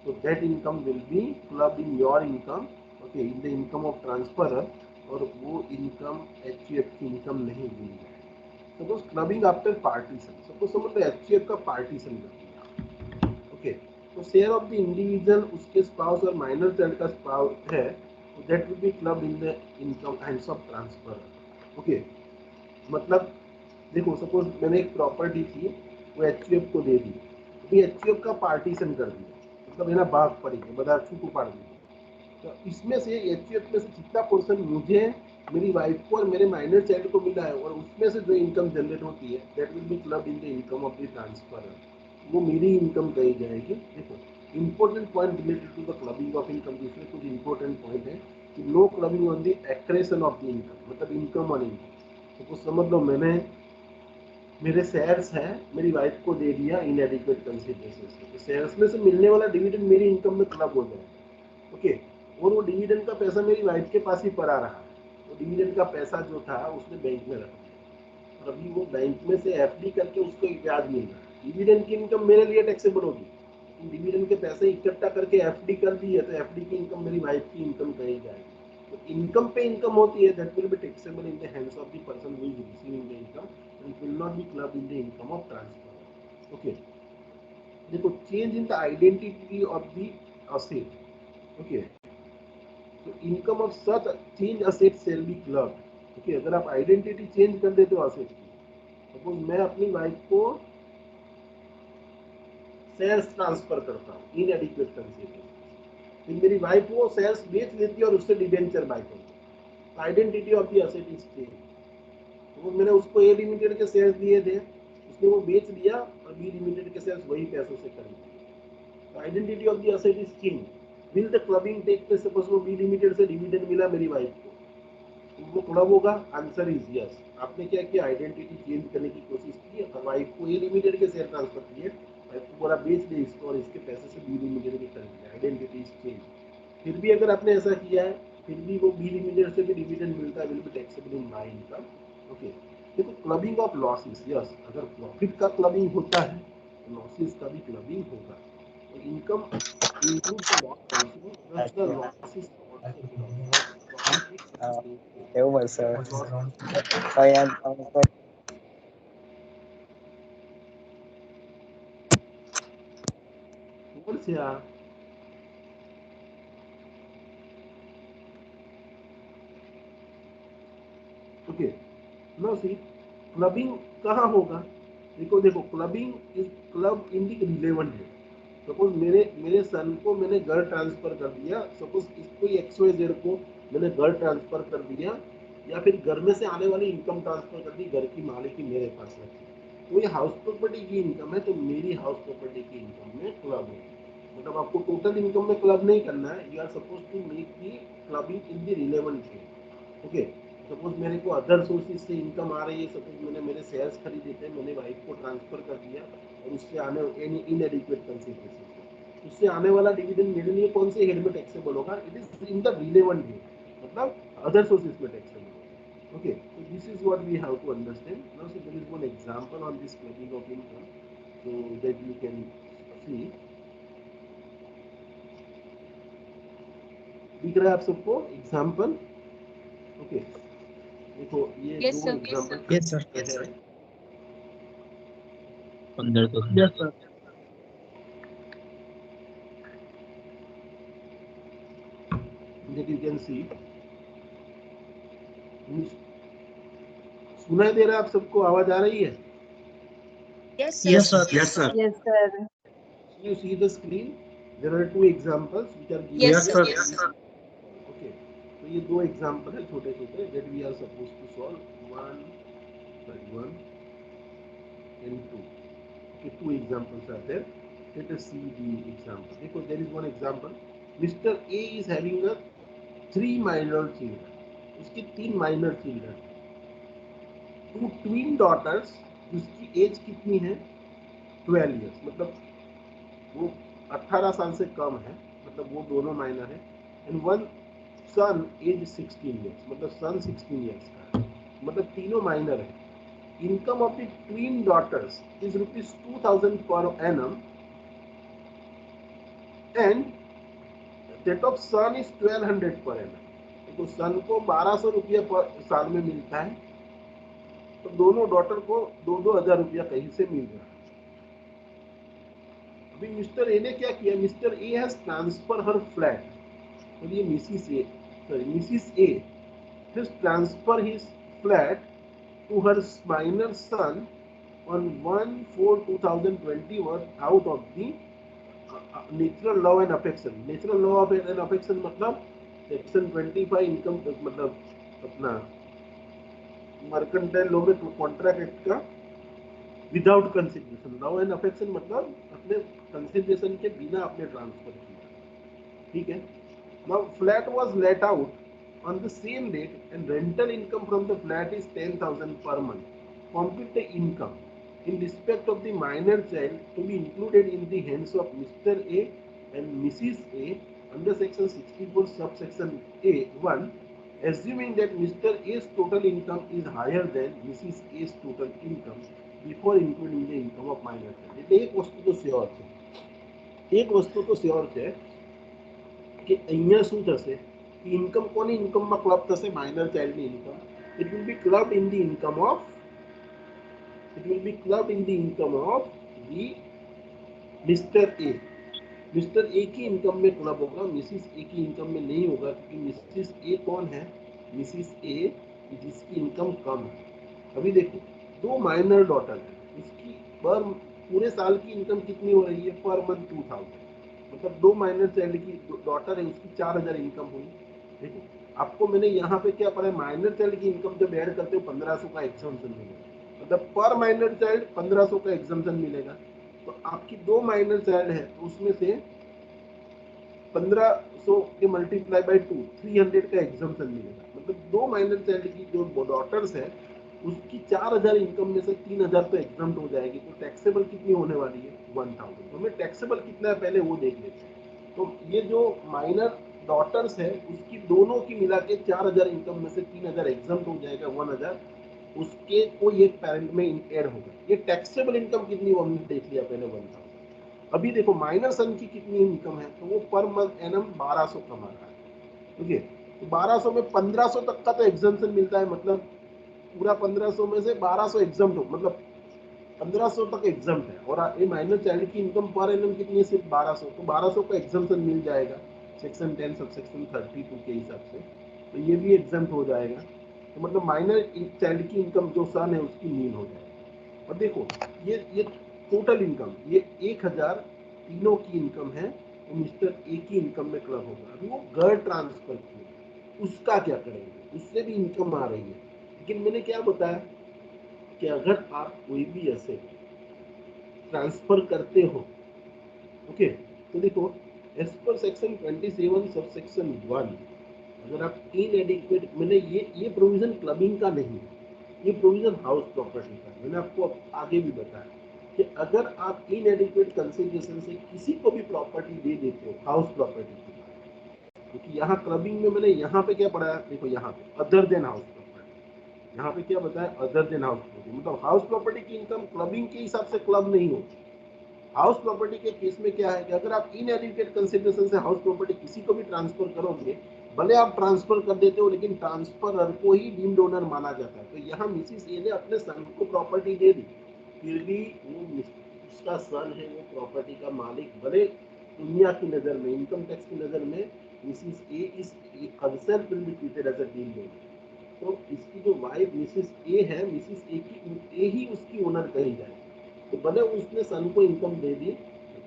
S1: तो that income will be clubbed in your income, okay, in the income of transferor, और वो इनकम HUF की इनकम नहीं बन जाए। Suppose clubbing after partition, suppose समझ लो HUF का पार्टीशन कर दिया। ओके, तो शेयर ऑफ द इंडिविजुअल, उसके स्पाउस और माइनर चाइल्ड का स्पाउस है, that will be clubbed in the income hands of transfer. Okay, मतलब देखो सपोज मैंने एक प्रॉपर्टी थी, वो HUF को दे दी, अभी HUF का पार्टीशन कर दिया, मतलब है ना, भाग पड़ी है, बता छूटू पाड़ दी। तो इसमें से HUF में से जितना पोर्शन मुझे, मेरी वाइफ को और मेरे माइनर चाइल्ड को मिला है, और उसमें से जो इनकम जनरेट होती है, that will be clubbed in the income of the transfer, वो मेरी इनकम कही जाएगी। देखो, important point related to the clubbing of income, दूसरे कुछ इंपॉर्टेंट पॉइंट है कि no clubbing on the accretion of the income, मतलब इनकम ऑन इनकम। तो कुछ समझ लो, मैंने मेरे शेयर्स हैं, मेरी वाइफ को दे दिया इनएडिक्वेट कंसिडरेशन से, तो शेयर्स में से मिलने वाला डिविडेंड मेरी इनकम में क्लब हो जाएगा। ओके, और वो डिविडेंड का पैसा मेरी वाइफ के पास ही पड़ा रहा, वो डिविडेंड का पैसा जो था उसने बैंक में रख दिया, और अभी वो बैंक में से FD करके उसको एक ब्याज मिल रहा है, डिविडेंड की इनकम मेरे लिए टैक्सेबल होगी। डिविडेंड के पैसे इकट्ठा करके एफडी कर दी है तो एफडी की इनकम मेरी वाइफ की इनकम कही जाए। तो इनकम पे इनकम होती है, that will be taxable in the hands of the person who is receiving the income and will not be clubbed in the income of transfer. Okay, देखो change in the identity of the asset. Okay, तो income of such change asset shall be clubbed. Okay, अगर आप identity change कर देते हो asset की, suppose मैं अपनी वाइफ को शेयर्स ट्रांसफर करता हूँ इनएडिक्वेट कंसीडरेशन, फिर मेरी वाइफ वो शेयर्स बेच लेती है और उससे डिबेंचर बाय करती है, identity of the asset is change. तो मैंने उसको ए लिमिटेड के शेयर्स दिए थे, उसने वो बेच दिया और बी लिमिटेड के शेयर्स वही पैसों से खरीद लिए, तो identity of the asset is change. Will the clubbing take place? Suppose वो बी लिमिटेड से डिविडेंड मिला मेरी वाइफ को, तो वो क्लब होगा? Answer is yes. आपने क्या किया, आइडेंटिटी चेंज करने की कोशिश की और वाइफ को ए लिमिटेड के शेयर ट्रांसफर किए, वाइफ को बोला बेच दे इसको और इसके पैसे से बी लिमिटेड के खरीद लिया, आइडेंटिटी इज चेंज। फिर भी अगर आपने ऐसा किया है, फिर भी वो बी लिमिटेड से भी डिविडेंड मिलता है, will be taxable in my income. Okay, देखो क्लबिंग ऑफ लॉसेस, यस, अगर प्रॉफिट का क्लबिंग होता है तो लॉसेस का भी क्लबिंग होगा। तो income includes the loss also, thus the loss is also clubbed.
S3: એવું હશે
S1: Loss
S3: કઈ એમ
S1: कौन से आ ओके, नो सी क्लबिंग कहाँ होगा? देखो देखो, clubbing is club in the relevant है। सपोज मेरे मेरे सन को मैंने घर ट्रांसफर कर दिया, सपोज इसको XYZ को मैंने घर ट्रांसफर कर दिया, या फिर घर में से आने वाली इनकम ट्रांसफर कर दी, घर की मालिकी मेरे पास रखी, तो ये हाउस प्रॉपर्टी की इनकम है, तो मेरी हाउस प्रॉपर्टी की इनकम में क्लब है। मतलब आपको टोटल इनकम में क्लब नहीं करना है, you are suppose to make the clubbing in the relevant है। ओके, सपोज मेरे को अदर सोर्सेज से इनकम आ रही है, सपोज मैंने मेरे शेयर्स खरीदे थे, मैंने वाइफ को ट्रांसफर कर दिया और उससे आने इनएडिक्वेट कंसीडरेशन, उससे आने वाला डिविडेंड मेरे लिए कौन से हेड में टैक्सेबल होगा? It is in the relevant head, मतलब अदर सोर्सेज में टैक्सेबल होगा। Okay, so this is what we have to understand. Now, so there is one example on this clubbing of income, so that you can see. दिख रहा है आप सबको example? Okay, देखो ये
S2: Yes,
S1: दो
S2: sir.
S1: Example
S3: Yes, sir.
S1: है।
S4: 15 तो
S3: Yes, sir.
S1: that you can see. सुनाई दे रहा है आप सबको? आवाज आ रही है?
S2: Yes, sir.
S3: Yes, sir.
S4: yes sir
S5: Yes, sir.
S1: You see the screen, there are two examples which are given
S2: Yes,
S1: here.
S2: sir.
S4: yes sir
S1: Okay, तो ये दो एग्जाम्पल है छोटे छोटे that we are supposed to solve. One and two. Okay, two examples are there. Let us see the example. देखो, there is one example. Mr. A is having a 3 minor children. उसके 3 minor children. 2 twin daughters जिसकी as कितनी है? 12 years, मतलब वो 18 साल से कम है, मतलब वो दोनों माइनर है। And one son age 16 years, मतलब सन 16 years का है, मतलब तीनों माइनर है। Income of the twin daughters is ₹2000 per annum and that of son is 1200 per annum. तो सन को 1200 रुपया पर साल में मिलता है, तो दोनों डॉटर को 2-2 हजार रुपया कहीं से मिल रहा है। अभी मिस्टर ए ने क्या किया? Mister A has transfer her flat, तो ये Mrs A has transfer his flat to her minor son on 1/4/2021 out of the natural love and affection. Natural love of and affection मतलब section 25 income, मतलब अपना mercantile law में contract act का without consideration, love and affection मतलब अपने consideration के बिना आपने ट्रांसफर किया, ठीक है। Now flat was let out on the same date and rental income from the flat is 10,000 per month. Compute the income in respect of the minor child to be included in the hands of Mr. A and Mrs. A under section 64 subsection A1, assuming that Mr. A's total income is higher than Mrs. A's total income before including the income of minor child. એટલે એક વસ્તુ તો sure છે, એક વસ્તુ તો sure છે કે અહીંયા શું થશે કે ઇન્કમ કોની ઇન્કમમાં ક્લબ થશે માઇનર ચાઇલ્ડની income it will be club in the income of it will be clubbed in the income of the mister A. Mister A की इनकम में क्लब होगा, मिसिस ए की इनकम में नहीं होगा, क्योंकि मिसिस ए कौन है? मिसिस ए जिसकी इनकम कम है। अभी देखो दो माइनर डॉटर है, उसकी पर पूरे साल की इनकम कितनी हो रही है? पर मंथ 2000, मतलब दो माइनर चाइल्ड की डॉटर है, उसकी 4000 इनकम हुई। देखो आपको मैंने यहाँ पे क्या पढ़ा है, माइनर चाइल्ड की इनकम जब ऐड करते हो 1500 का एग्जाम्पशन मिलेगा, मतलब पर माइनर चाइल्ड 1500 का एग्जाम्पशन मिलेगा। तो आपकी दो माइनर चाइल्ड है तो उसमें से 1500 के मल्टीप्लाई बाय 2 300 का एग्जाम्पशन मिलेगा, मतलब दो माइनर चाइल्ड की जो डॉटर्स है उसकी 4000 इनकम में से 3000 तो एग्जाम्प्ट हो जाएगी। तो टैक्सेबल कितनी होने वाली है? 1000। तो हमें टैक्सेबल कितना है पहले वो देख लेते हैं। तो ये जो माइनर डॉटर्स है उसकी दोनों की मिला के 4000 इनकम में से 3000 एग्जाम्प्ट हो जाएगा, 1000 उसके कोई एक पैरेंट में ऐड होगा। ये टैक्सेबल इनकम कितनी वो हमने देख लिया पहले 1000। अभी देखो माइनर सन की कितनी इनकम है, तो वो पर मंथ एनम 1200 कमा रहा है। ठीक है, तो 1200 में 1500 तक का तो एग्जाम्पशन मिलता है, मतलब पूरा 1500 में से 1200 एग्जाम्प्ट हो, मतलब 1500 तक एग्जाम्प्ट है। और ये माइनर चाइल्ड की इनकम पर एनम कितनी है? सिर्फ 1200, तो 1200 का एग्जाम्पशन मिल जाएगा सेक्शन 10 सब सेक्शन 32 के हिसाब से, तो ये भी एग्जाम्प्ट हो जाएगा। तो मतलब माइनर चाइल्ड की इनकम जो सन है उसकी नील हो जाएगी। और देखो ये टोटल इनकम ये 1000 तीनों की इनकम है, तो मिस्टर ए की इनकम में क्लब होगा। अभी वो घर ट्रांसफर किया, उसका क्या करेंगे? उससे भी इनकम आ रही है, लेकिन मैंने क्या बताया कि अगर आप कोई भी एसेट ट्रांसफर करते हो, ओके, तो देखो as per section 27 sub section 1 अगर आप इनएडिक्वेट, मैंने ये प्रोविजन क्लबिंग का नहीं है, ये प्रोविजन हाउस प्रॉपर्टी का। मैंने आपको आगे भी बताया कि अगर आप इनएडिक्वेट कंसिडरेशन से किसी को भी प्रॉपर्टी दे देते हो हाउस प्रॉपर्टी की, क्योंकि यहाँ क्लबिंग में मैंने यहाँ पे क्या पढ़ाया, देखो यहाँ पे अदर देन हाउस प्रॉपर्टी, यहाँ पे क्या बताया? अदर देन हाउस प्रॉपर्टी, मतलब हाउस प्रॉपर्टी की इनकम क्लबिंग के हिसाब से क्लब नहीं होती। हाउस प्रॉपर्टी के केस में क्या है कि अगर आप इनएडिक्वेट कंसिडरेशन से हाउस प्रॉपर्टी किसी को भी ट्रांसफर करोगे, भले आप ट्रांसफर कर देते हो, लेकिन ट्रांसफरर को ही डीम्ड ओनर माना जाता है। तो यहाँ मिसिस ए ने अपने सन को प्रॉपर्टी दे दी, फिर भी वो उसका सन है वो प्रॉपर्टी का मालिक, भले दुनिया की नज़र में, इनकम टैक्स की नज़र में Mrs A is concern will be treated as a deemed owner. तो इसकी जो वाइफ मिसिस ए है, मिसिस ए ही उसकी ओनर कही जाए। तो भले उसने सन को इनकम दे दी,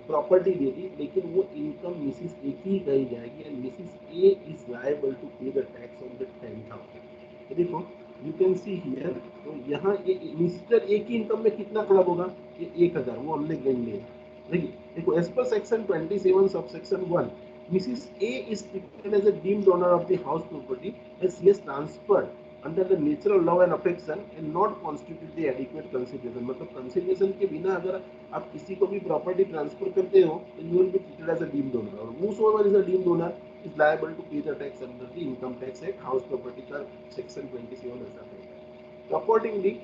S1: प्रॉपर्टी दे दी, लेकिन वो इनकम मिसिस ए की ही कही जाएगी, and Mrs A is liable to pay the tax on the 10,000। तो देखो यू कैन सी हियर, तो यहाँ ये मिस्टर ए की इनकम में कितना क्लब होगा? ये 1000, वो हमने गिन लिया। देखिए देखो as per section 27 sub section 1 Mrs. A is treated as a deemed owner of the house property as she has transferred under the natural love and affection and not constitute the adequate consideration। मतलब consideration के बिना अगर आप किसी को भी property transfer करते हो तो you will be treated as a deemed owner, और whosoever is a deemed owner is liable to pay the tax under the income tax act, house property का section 27 ऐसा कहता है। तो accordingly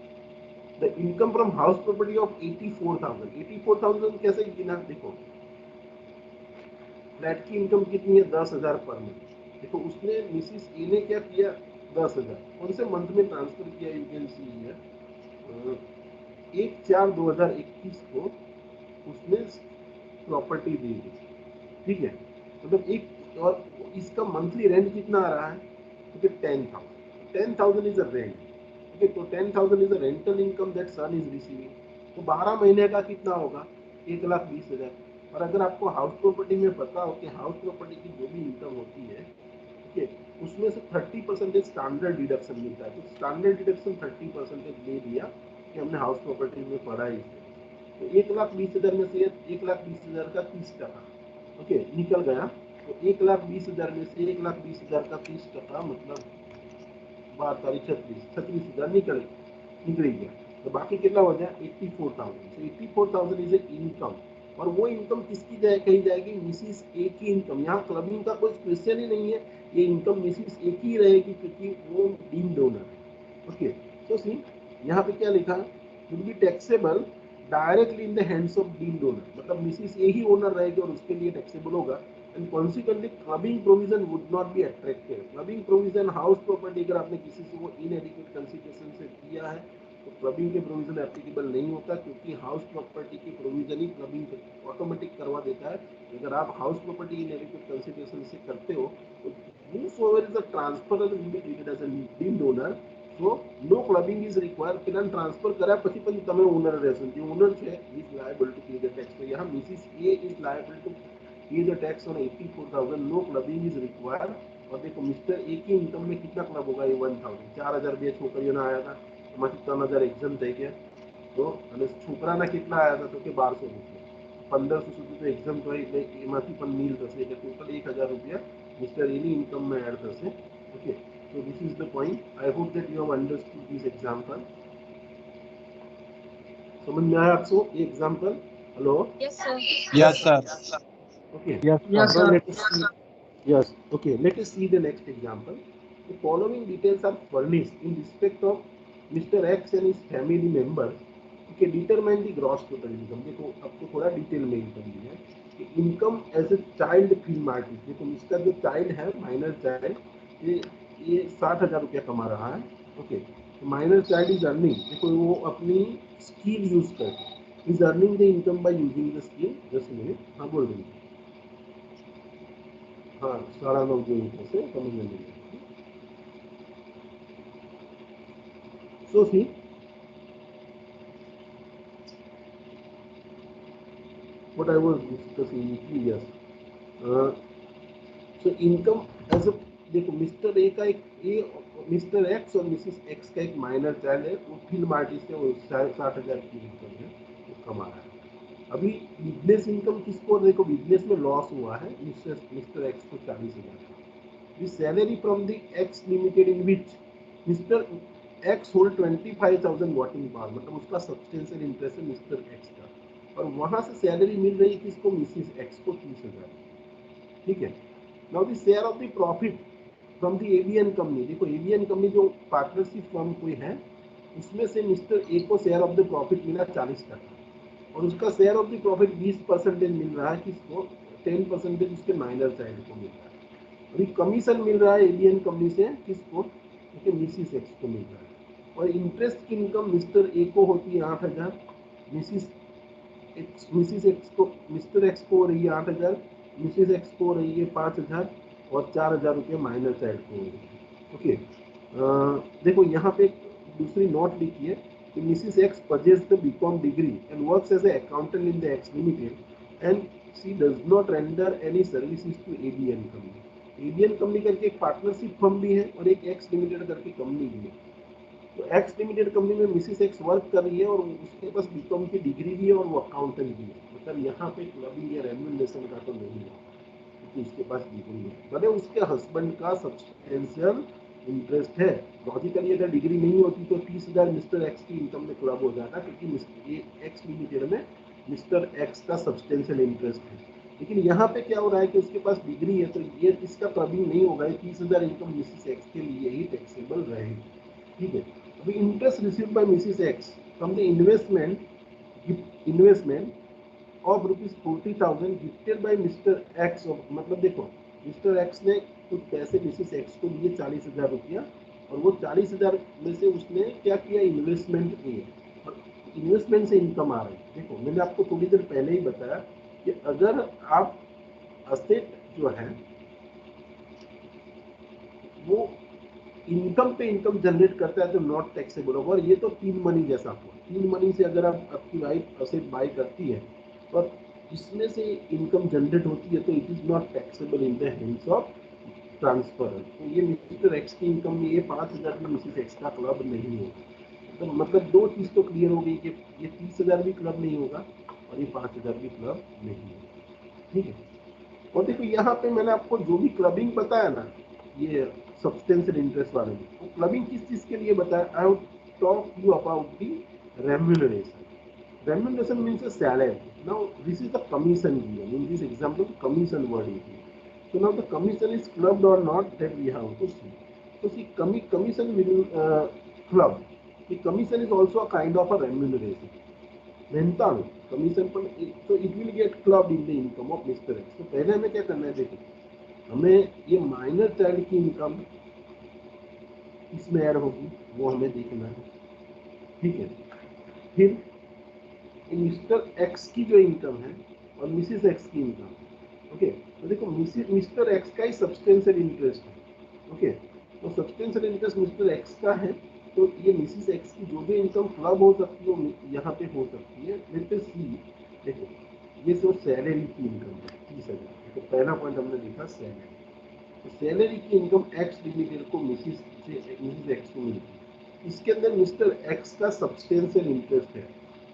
S1: the income from house property of 84,000 कैसे गिना? देखो flat की इनकम कितनी है? 10,000 पर मंथ। देखो उसने मिसिस ए ने क्या किया? 10,000 कौन से मंथ में ट्रांसफर किया? यू कैन सी हियर 1/4/2021 को उसने प्रॉपर्टी दे दी, ठीक है, मतलब एक, और इसका मंथली रेंट कितना आ रहा है? ठीक है 10,000, 10,000 इज अ रेंट। ठीक है, तो 10,000 is a rental income that son is receiving. तो 12 महीने का कितना होगा? 1,20,000। और अगर आपको हाउस प्रॉपर्टी में पता हो कि हाउस प्रॉपर्टी की जो भी इनकम होती है, ठीक है, उसमें से 30% स्टैंडर्ड डिडक्शन मिलता है। तो स्टैंडर्ड डिडक्शन 30% दे दिया कि हमने हाउस प्रॉपर्टी में पढ़ा ही। तो 1,20,000 में से 1,20,000 का 30%, ओके, निकल गया। तो 1,20,000 में से 1,20,000 का 30% मतलब 36,000 निकल गया। तो बाकी कितना हो गया? 84,000। 84,000 इज ए इनकम, और वो इनकम किसकी कही जाएगी? मिसिस ए की इनकम। यहाँ क्लबिंग का कोई क्वेश्चन ही नहीं है, ये इनकम मिसिस ए की रहेगी क्योंकि वो डीम्ड ओनर है। ओके, तो सी यहाँ पे क्या लिखा? Will be taxable directly in the hands of dean owner, मतलब मिसिस ए ही ओनर रहेगी और उसके लिए टैक्सेबल होगा। And consequently clubbing provision would not be attractive. Clubbing provision house property अगर आपने किसी से वो इनएडिक्वेट कंसिडरेशन से किया है तो क्लबिंग के प्रोविजन एप्लीकेबल नहीं होता, क्योंकि हाउस प्रॉपर्टी की प्रोविजन ही क्लबिंग ऑटोमेटिक करवा देता है। अगर आप हाउस प्रॉपर्टी इनएडिक्वेट कंसिडरेशन से करते हो तो whosoever is a transferor will be treated as a deemed owner, so no clubbing is required. પેલા ટ્રાન્સફર કર્યા પછી પછી તમે ઓનર રહેશો, જે ઓનર છે is liable to pay the tax. तो यहाँ Mrs A is liable to pay the tax on 84,000. No clubbing is required. और देखो मिस्टर ए की इनकम में कितना क्लब होगा, ये 1000, 4000 બે છોકરીઓને આયા હતા એમાંથી 3000 એક્ઝામ થઈ ગયા, તો અને છોકરાના કેટલા આયા હતા તો કે 1200 રૂપિયા, 1500 સુધી તો એક્ઝામ તો એટલે એમાંથી પણ નીલ થશે, એટલે ટોટલ 1000 રૂપિયા મિસ્ટર એની ઇન્કમમાં એડ થશે। Okay, so this is the point. I hope that you have understood this example. समझ में आया आपको ये example? Hello?
S2: Yes, sir.
S4: Yes, sir.
S1: Okay.
S3: Yes,
S5: Yes,
S3: sir.
S5: sir.
S1: Let us see. Yes. Okay. Let us see the next example. The following details are furnished in respect of Mr. X and his family members. Okay. Determine the gross total income. देखो आपको थोड़ा detail में income दी है कि income as a child film artist. देखो इसका जो चाइल्ड है माइनर चाइल्ड, ये 60,000 रुपया कमा रहा है। ओके, तो माइनर चाइल्ड इज अर्निंग, देखो वो अपनी स्किल यूज कर is earning the income by using the skill. Just minute, हाँ बोल रही हाँ 9.5 जो से समझ में नहीं। सो सी what I was discussing with you, yes. So income as a, देखो मिस्टर ए का एक ये मिस्टर एक्स और मिसिस एक्स का एक माइनर चाइल्ड है, वो फिल्म आर्टिस्ट है, वो 60,000 की इनकम है वो कमा रहा है। अभी बिजनेस इनकम किसको, देखो बिजनेस में लॉस हुआ है मिस्टर एक्स को 40,000। The salary from the X limited in which mister x hold 25,000 voting power, मतलब उसका सब्सटेंशियल इंटरेस्ट है मिस्टर एक्स का, और वहां से सैलरी मिल रही है किसको, मिसिस एक्स को 30,000। ठीक है। Now the share of the profit from the ABN company, देखो एबीएन कंपनी जो पार्टनरशिप फर्म कोई है उसमें से मिस्टर ए को शेयर ऑफ द प्रॉफिट मिला 40%, और उसका शेयर ऑफ द प्रॉफिट 20% मिल रहा है किसको, 10% उसके माइनर चाइल्ड को मिल रहा है। अभी कमीशन मिल रहा है एबीएन कंपनी से किसको, क्योंकि मिसिस एक्स को मिल रहा है। और इंटरेस्ट की इनकम मिस्टर ए को होती है 8,000, मिसिस एक्स को, मिस्टर एक्स को हो रही है 8,000, मिसिस एक्स को हो रही है 5,000, और 4,000 रुपये माइनर चाइल्ड को हो रही है। ओके, देखो यहाँ पे दूसरी नोट लिखी है कि Mrs X purchase the BCom degree and works as a accountant in the X limited and she does not render any services to ABN company. ABN company करके एक पार्टनरशिप फर्म भी है और एक एक्स लिमिटेड करके company भी है। तो एक्स लिमिटेड कंपनी में मिसिस एक्स वर्क कर रही है और उसके पास बीकॉम की डिग्री भी है और वो अकाउंटेंट भी है, मतलब यहाँ पे क्लबिंग या रेम्यूनरेशन का तो नहीं है क्योंकि उसके पास डिग्री है, भले उसके हस्बैंड का सब्सटेंशियल इंटरेस्ट है। लॉजिकली अगर डिग्री नहीं होती तो 30,000 मिस्टर एक्स की इनकम में क्लब हो जाता, क्योंकि ये एक्स लिमिटेड में मिस्टर एक्स का सब्सटेंशियल इंटरेस्ट है। लेकिन यहाँ पे क्या हो रहा है कि उसके पास डिग्री है तो ये इसका क्लबिंग नहीं होगा, 30,000 इनकम मिसिस एक्स के लिए ही टैक्सेबल रहेगी। ठीक है। अभी interest received by Mrs X from the investment of ₹40,000 gifted by mister x, मतलब देखो मिस्टर एक्स ने कुछ पैसे मिसिस एक्स को दिए 40,000 रुपया, और वो 40,000 में से उसने क्या किया, इन्वेस्टमेंट किए, और इन्वेस्टमेंट से इनकम आ रही है। देखो मैंने आपको थोड़ी देर पहले ही बताया कि अगर आप असेट जो है वो इनकम पे इनकम जनरेट करता है तो नॉट टैक्सेबल होगा। और ये तो तीन मनी जैसा हुआ, तीन मनी से अगर आपकी वाइफ असेट बाय करती है और इसमें से इनकम जनरेट होती है तो it is not taxable in the hands of transfer. तो ये मिस्टर एक्स की इनकम में ये 5,000 में मिसिस एक्स का क्लब नहीं होगा। तो मतलब दो चीज़ तो क्लियर हो गई कि ये 30,000 भी क्लब नहीं होगा और ये 5,000 भी क्लब नहीं होगा। ठीक है। और देखो यहाँ पे मैंने आपको जो भी क्लबिंग बताया ना, ये सब्सटेंशियल इंटरेस्ट वाले में, वो क्लबिंग किस चीज़ के लिए बताया, I would talk you about the remuneration. Remuneration means a salary. Now this is the commission given. In this example, commission word is here. So now the commission is clubbed or not, that we have to see. So see, commission will club. The commission is also a kind of a remuneration. Rental commission पर, तो it will get clubbed in the income of mister X. तो पहले हमें क्या करना है, देखिए हमें ये माइनर चाइल्ड की इनकम इसमें ऐड होगी, वो हमें देखना है, ठीक है। फिर मिस्टर एक्स की जो इनकम है और मिसिस एक्स की इनकम, ओके। तो देखो मिस्टर एक्स का ही सब्सटेंशियल इंटरेस्ट है, ओके। तो सब्सटेंशियल इंटरेस्ट मिस्टर एक्स का है, तो ये मिसिस एक्स की जो भी इनकम क्लब हो सकती है वो यहाँ पे हो सकती है। लेट अस सी, देखो ये सिर्फ सैलरी की इनकम है 30,000। तो पहला पॉइंट हमने देखा सैलरी, तो सैलरी की इनकम एक्स लिमिटेड को मिसिस एक्स को मिलती है। इसके अंदर मिस्टर एक्स का सब्सटेंशियल इंटरेस्ट है,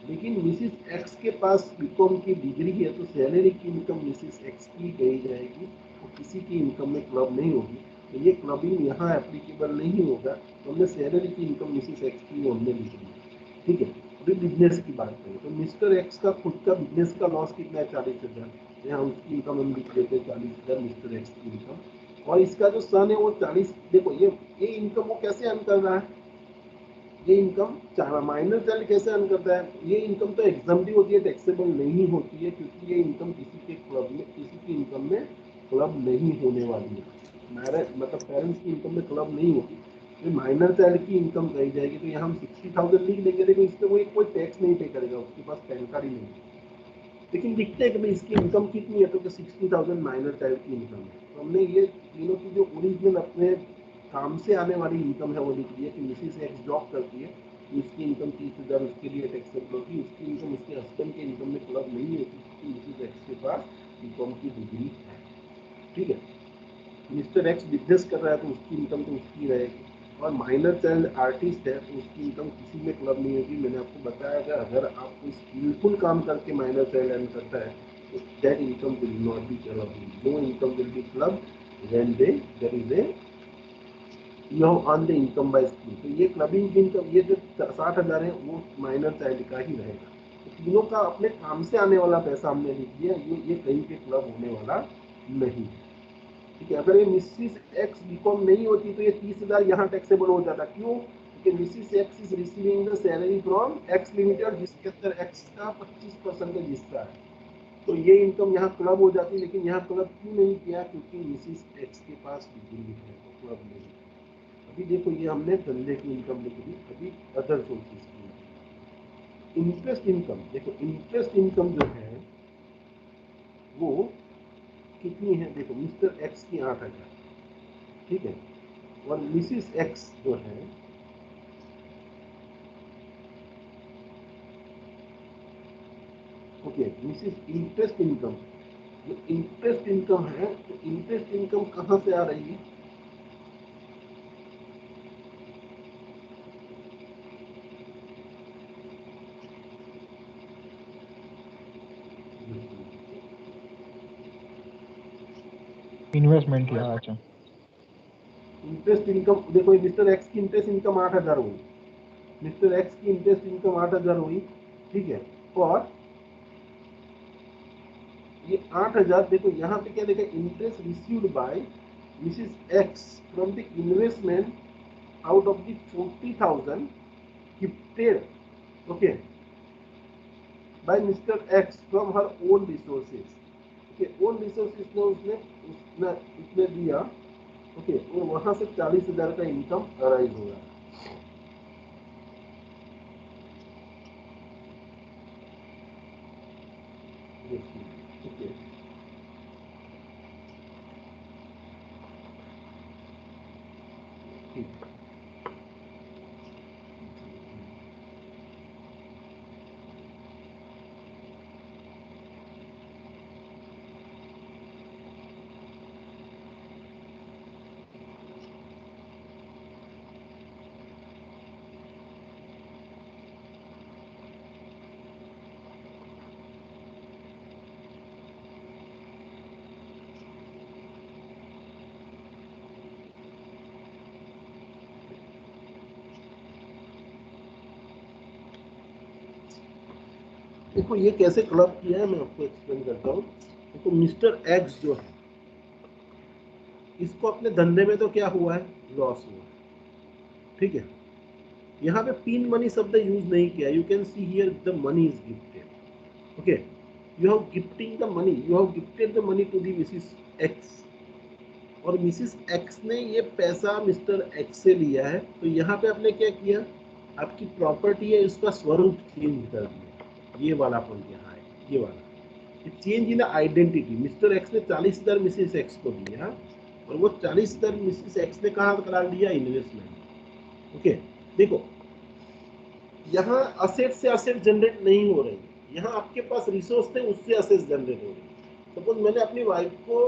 S1: लेकिन मिसिस एक्स के पास बीकॉम की डिग्री है, तो सैलरी की इनकम मिसिस एक्स की गई जाएगी, तो किसी की इनकम में क्लब नहीं होगी। तो ये क्लबिंग यहाँ एप्लीकेबल नहीं होगा। तो हमने सैलरी की इनकम मिसिस एक्स की वो हमने लिख दी, ठीक है। अभी बिजनेस की बात करें तो मिस्टर एक्स का खुद का बिजनेस का लॉस कितना है, 40,000। यहाँ उसकी इनकम हम लिख देते हैं 40,000 मिस्टर एक्स की इनकम। और इसका जो सन है वो 40, देखो ये इनकम वो कैसे अर्न कर रहा है, ये इनकम माइनर चाइल्ड कैसे अर्न करता है, ये इनकम तो एग्जाम्प्टिव होती है, टैक्सेबल नहीं होती है, क्योंकि ये इनकम किसी के क्लब में, किसी की इनकम में क्लब नहीं होने वाली है। मैरिज मतलब पेरेंट्स की इनकम में क्लब नहीं होगी, ये माइनर चाइल्ड की इनकम कही जाएगी। तो यहाँ हम 60,000 लिख देंगे, देखो इस पर कोई टैक्स नहीं पे करेगा, उसके पास पैन कार्ड ही नहीं है। लेकिन दिखते हैं कि भाई इसकी इनकम कितनी है, तो 60,000 माइनर चाइल्ड की इनकम है। तो हमने ये तीनों की जो ओरिजिनल अपने काम से आने वाली इनकम है वो लिख दी है कि मिसिस एक्स जॉब करती है, उसकी इनकम 30,000 उसके लिए टैक्सेबल होगी। उसकी इनकम उसके हस्बैंड के इनकम में क्लब नहीं होती, क्योंकि मिसिस एक्स के पास बीकॉम की डिग्री है, ठीक है। मिस्टर एक्स बिजनेस कर रहा है, तो उसकी इनकम तो उसकी रहेगी। और माइनर चाइल्ड आर्टिस्ट है, तो उसकी इनकम किसी में क्लब नहीं होगी। मैंने आपको बताया कि अगर आप कोई स्किलफुल काम करके माइनर चाइल्ड अर्न करता है, तो that income will not be club, no income will be club when there is a you have earn the income by skill. तो ये क्लबिंग इनकम, ये जो 60,000 है वो माइनर चाइल्ड का ही रहेगा। तो तीनों का अपने काम से आने वाला पैसा हमने लिख दिया, ये कहीं पे क्लब होने वाला नहीं है, ठीक है। अगर ये मिसिस एक्स बीकॉम नहीं होती तो ये 30,000 यहाँ टैक्सेबल हो जाता। क्यों? क्योंकि Mrs x is receiving the salary from x limited, जिसके अंदर एक्स का 25% हिस्सा है। तो ये इनकम यहाँ क्लब हो जाती, लेकिन यहाँ क्लब क्यों नहीं किया, क्योंकि मिसिस एक्स के पास डिग्री है, तो क्लब नहीं। अभी देखो ये हमने धंधे की इनकम लिख दी। अभी अदर सोर्सेज की इंटरेस्ट इनकम, देखो इंटरेस्ट इनकम जो है वो कितनी है, देखो मिस्टर एक्स की 8,000, ठीक है। और मिसिस एक्स जो है ओके, मिसिस इंटरेस्ट इनकम, जो इंटरेस्ट इनकम है, तो इंटरेस्ट इनकम कहाँ से आ रही है,
S3: इन्वेस्टमेंट या अच्छा।
S1: इंटरेस्ट इनकम देखो, मिस्टर एक्स की इंटरेस्ट इनकम 8,000 हुई, मिस्टर एक्स की इंटरेस्ट इनकम 8,000 हुई, ठीक है। और ये 8,000 देखो यहाँ पे क्या लिखा, interest received by Mrs X from the investment out of the 40,000 gifted, okay, by mister X from her own resources, okay. Own resources में उसने उसने दिया, ओके। और वहां से 40,000 का इनकम अराइज होगा, ओके। ठीक, देखो ये कैसे क्लब किया है, मैं आपको एक्सप्लेन करता हूँ। देखो मिस्टर एक्स जो है, इसको अपने धंधे में तो क्या हुआ है, लॉस हुआ है, ठीक है। यहाँ पे पिन मनी शब्द यूज नहीं किया. You can see here the money is gifted. Okay, you have gifting the money, you have gifted the money to the Mrs X, और मिसिस एक्स ने ये पैसा मिस्टर एक्स से लिया है. तो यहाँ पे आपने क्या किया, आपकी प्रॉपर्टी है उसका स्वरूप चेंज कर दिया. ये वाला पॉइंट यहाँ है, ये वाला change in identity. Mister x ने 40,000 मिसिस एक्स को दिया और वो 40,000 मिसिस एक्स ने कहाँ करा दिया, इन्वेस्टमेंट. ओके, देखो यहाँ असेट से असेट जनरेट नहीं हो रही, यहाँ आपके पास रिसोर्स थे उससे असेट जनरेट हो रही. सपोज मैंने अपनी वाइफ को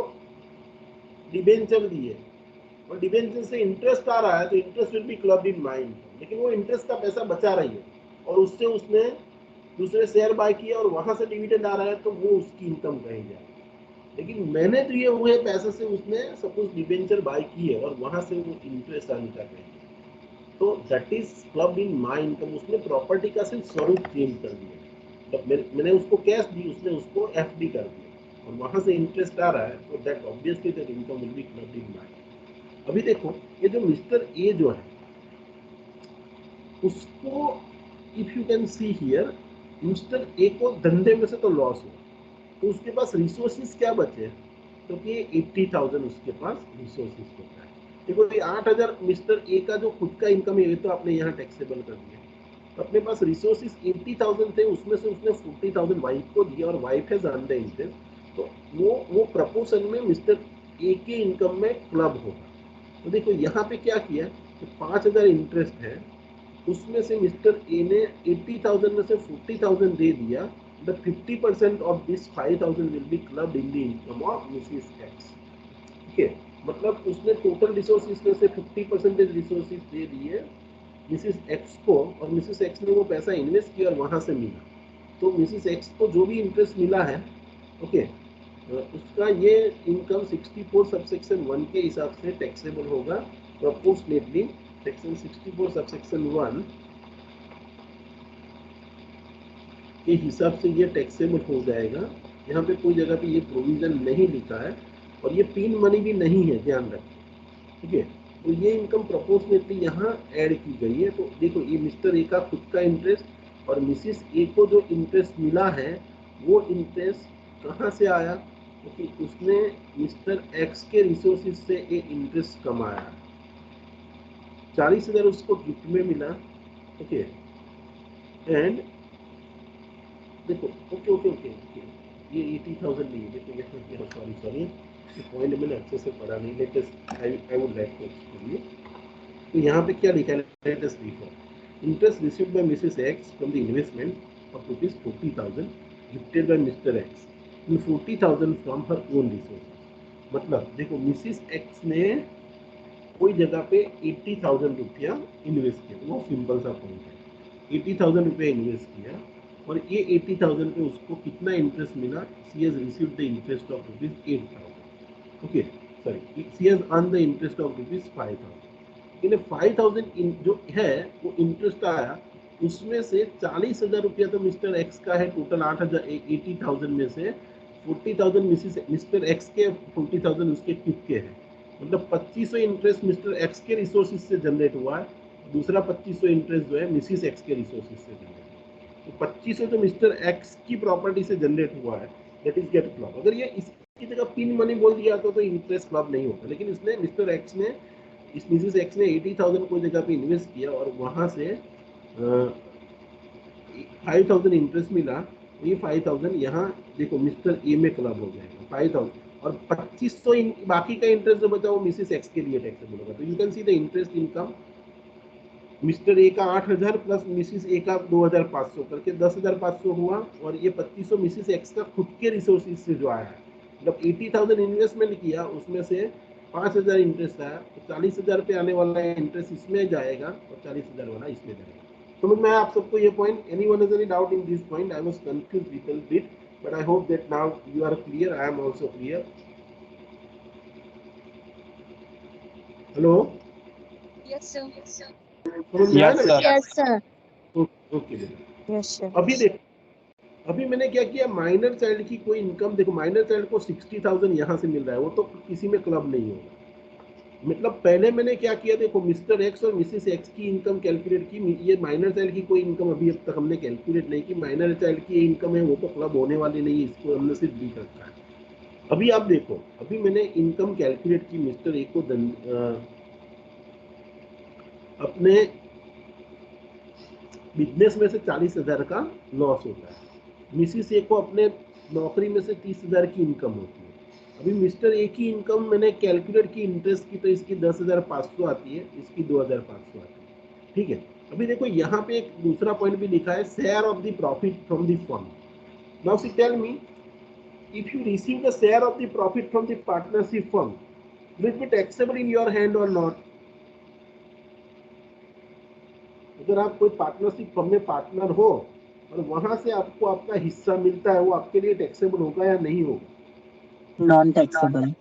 S1: डिबेंचर दिए और डिबेंचर से इंटरेस्ट आ रहा है, तो interest will be clubbed in mind, लेकिन वो इंटरेस्ट का पैसा बचा रही है और उससे उसने दूसरे शेयर बाय किया और वहां से डिविडेंड आ रहा है, तो वो उसकी इनकम कहीं जाए. लेकिन मैंने दिए हुए पैसे से उसने सपोज डिबेंचर बाय की है और वहां से वो इंटरेस्ट आने का कहीं, तो that is clubbed in my income. उसने प्रॉपर्टी का सिर्फ स्वरूप चेंज कर दिया. मैंने उसको कैश दी, उसने उसको एफडी कर दिया और वहां से इंटरेस्ट आ रहा है, तो that obviously that income will be clubbed in my. अभी देखो ये जो मिस्टर ए जो है उसको, if you can see here, mister A को धंधे में से तो लॉस हुआ, तो उसके पास रिसोर्सेज क्या बचे, क्योंकि 80,000 उसके पास रिसोर्सेज होता है. देखो ये 8,000 मिस्टर ए का जो खुद का इनकम है, ये तो आपने यहाँ टैक्सेबल कर दिया. तो अपने पास रिसोर्सेज 80,000 थे, उसमें से उसने 40,000 वाइफ को दिया और वाइफ है अर्न्ड द इंटरेस्ट, तो वो प्रपोर्शन में मिस्टर ए के इनकम में क्लब होगा. तो देखो यहाँ पे क्या किया, तो 5,000 इंटरेस्ट है, उसमें से मिस्टर ए ने 80,000 में से 40,000 दे दिया. The 50% of this 5,000 will be clubbed in the income of Mrs. X. Okay, मतलब उसने टोटल रिसोर्सेज में से 50% रिसोर्सेज दे दिए मिसिस एक्स को, और मिसिस एक्स ने वो पैसा इन्वेस्ट किया और वहां से मिला. तो मिसिस एक्स को जो भी इंटरेस्ट मिला है, ओके, उसका ये इनकम 64 सबसेक्शन 1 के हिसाब से टैक्सेबल होगा प्रोपोर्शनेटली. सेक्शन 64 सबसेक्शन 1 के हिसाब से ये टैक्सेबल हो जाएगा. यहाँ पे कोई जगह पे ये प्रोविजन नहीं लिखा है और ये पिन मनी भी नहीं है, ध्यान रखें. ठीक है, तो ये इनकम प्रोपोर्शनेटली यहाँ ऐड की गई है. तो देखो ये मिस्टर ए का खुद का इंटरेस्ट और मिसिस ए को जो इंटरेस्ट मिला है, वो इंटरेस्ट कहाँ से आया, क्योंकि उसने मिस्टर एक्स के रिसोर्सेज से एक इंटरेस्ट कमाया. 40,000 उसको गिफ्ट में मिला. ओके, एंड देखो ओके ओके ओके ओके, ये 80,000 नहीं है. देखो यहाँ सॉरी पॉइंट मैंने अच्छे से पढ़ा नहीं, latest I would like to explain. तो यहाँ पे क्या लिखा है, लेटेस्ट लिखा, interest received by Mrs X from the investment of rupees 40,000 gifted by mister X in 40,000 from her own resource. मतलब देखो मिसेस एक्स ने कोई जगह पे 80,000 रुपया इन्वेस्ट किया, वो सिंपल सा पॉइंट है. 80,000 रुपया इन्वेस्ट किया और ये 80,000 पे उसको कितना इंटरेस्ट मिला, she has received the interest of rupees 8,000. Okay sorry, she has earn the interest of rupees 5,000. In 5,000 जो है वो इंटरेस्ट आया, उसमें से 40,000 रुपया तो मिस्टर एक्स का है. टोटल 80,000 में से 40,000 मिस्टर एक्स के, 40,000 उसके खुद के हैं. मतलब 2,500 इंटरेस्ट मिस्टर एक्स के रिसोर्सेज से जनरेट हुआ है, दूसरा 2,500 इंटरेस्ट जो है मिसिस एक्स के रिसोर्सेज से जनरेट हुआ है. तो 2,500 तो मिस्टर एक्स की प्रॉपर्टी से जनरेट हुआ है, दैट इज गेट क्लब. अगर ये इसकी जगह पिन मनी बोल दिया तो इंटरेस्ट क्लब नहीं होता. लेकिन इसने मिस्टर एक्स ने, इस मिसिस एक्स ने 80,000 कोई जगह पे इन्वेस्ट किया और वहां से 5,000 इंटरेस्ट मिला. ये 5,000 यहाँ देखो मिस्टर ए में क्लब हो जाएगा 5,000, और 2,500 बाकी का इंटरेस्ट जो बचा वो मिसिस एक्स के लिए टैक्सेबल होगा. तो you can see the interest income, mister A का 8,000 प्लस मिसिस ए का 2,500 करके 10,500 हुआ, और ये 2,500 मिसिस एक्स का खुद के रिसोर्सेज से जो आया है. मतलब 80,000 इन्वेस्टमेंट किया, उसमें से 5,000 इंटरेस्ट आया, तो 40,000 पे आने वाला इंटरेस्ट इसमें जाएगा और 40,000 वाला इसमें जाएगा. समझ में आप सबको ये point? Anyone has any doubt in this point? I was confused little bit, but I hope that now you are clear. I am also clear. Hello.
S2: Yes, sir. Yes, sir.
S1: समझ में आया
S4: Yes,
S1: ना?
S4: sir.
S2: Yes, sir.
S1: Okay.
S2: Yes, sir.
S1: अभी देख, अभी मैंने क्या किया, माइनर चाइल्ड की कोई इनकम देखो, माइनर चाइल्ड को 60,000 यहाँ से मिल रहा है, वो तो किसी में क्लब नहीं होगा. मतलब पहले मैंने क्या किया, देखो मिस्टर एक्स और मिसेस एक्स की इनकम कैलकुलेट की, ये माइनर चाइल्ड की कोई इनकम अभी अब तक हमने कैलकुलेट नहीं की, माइनर चाइल्ड की ये इनकम है वो तो क्लब होने वाली नहीं है, इसको हमने सिर्फ डी रखा है। अभी आप देखो, अभी मैंने इनकम कैलकुलेट की, मिस्टर ए को अपने बिजनेस में से 40,000 का लॉस होता है, मिसिस ए को अपने नौकरी में से 30,000 की इनकम होती है। अभी मिस्टर ए की इनकम मैंने कैलकुलेट की इंटरेस्ट की, तो इसकी 10,500 आती है, इसकी 2,500 आती है, ठीक है। अभी देखो यहाँ पे एक दूसरा पॉइंट भी लिखा है, share of the profit from the firm. Now see tell me, if you receive the share of the profit from the partnership firm, will it be taxable in your hand or not? अगर आप कोई partnership firm में partner हो और वहां से आपको आपका हिस्सा मिलता है, वो आपके लिए टैक्सेबल होगा या नहीं होगा?
S3: Non taxable.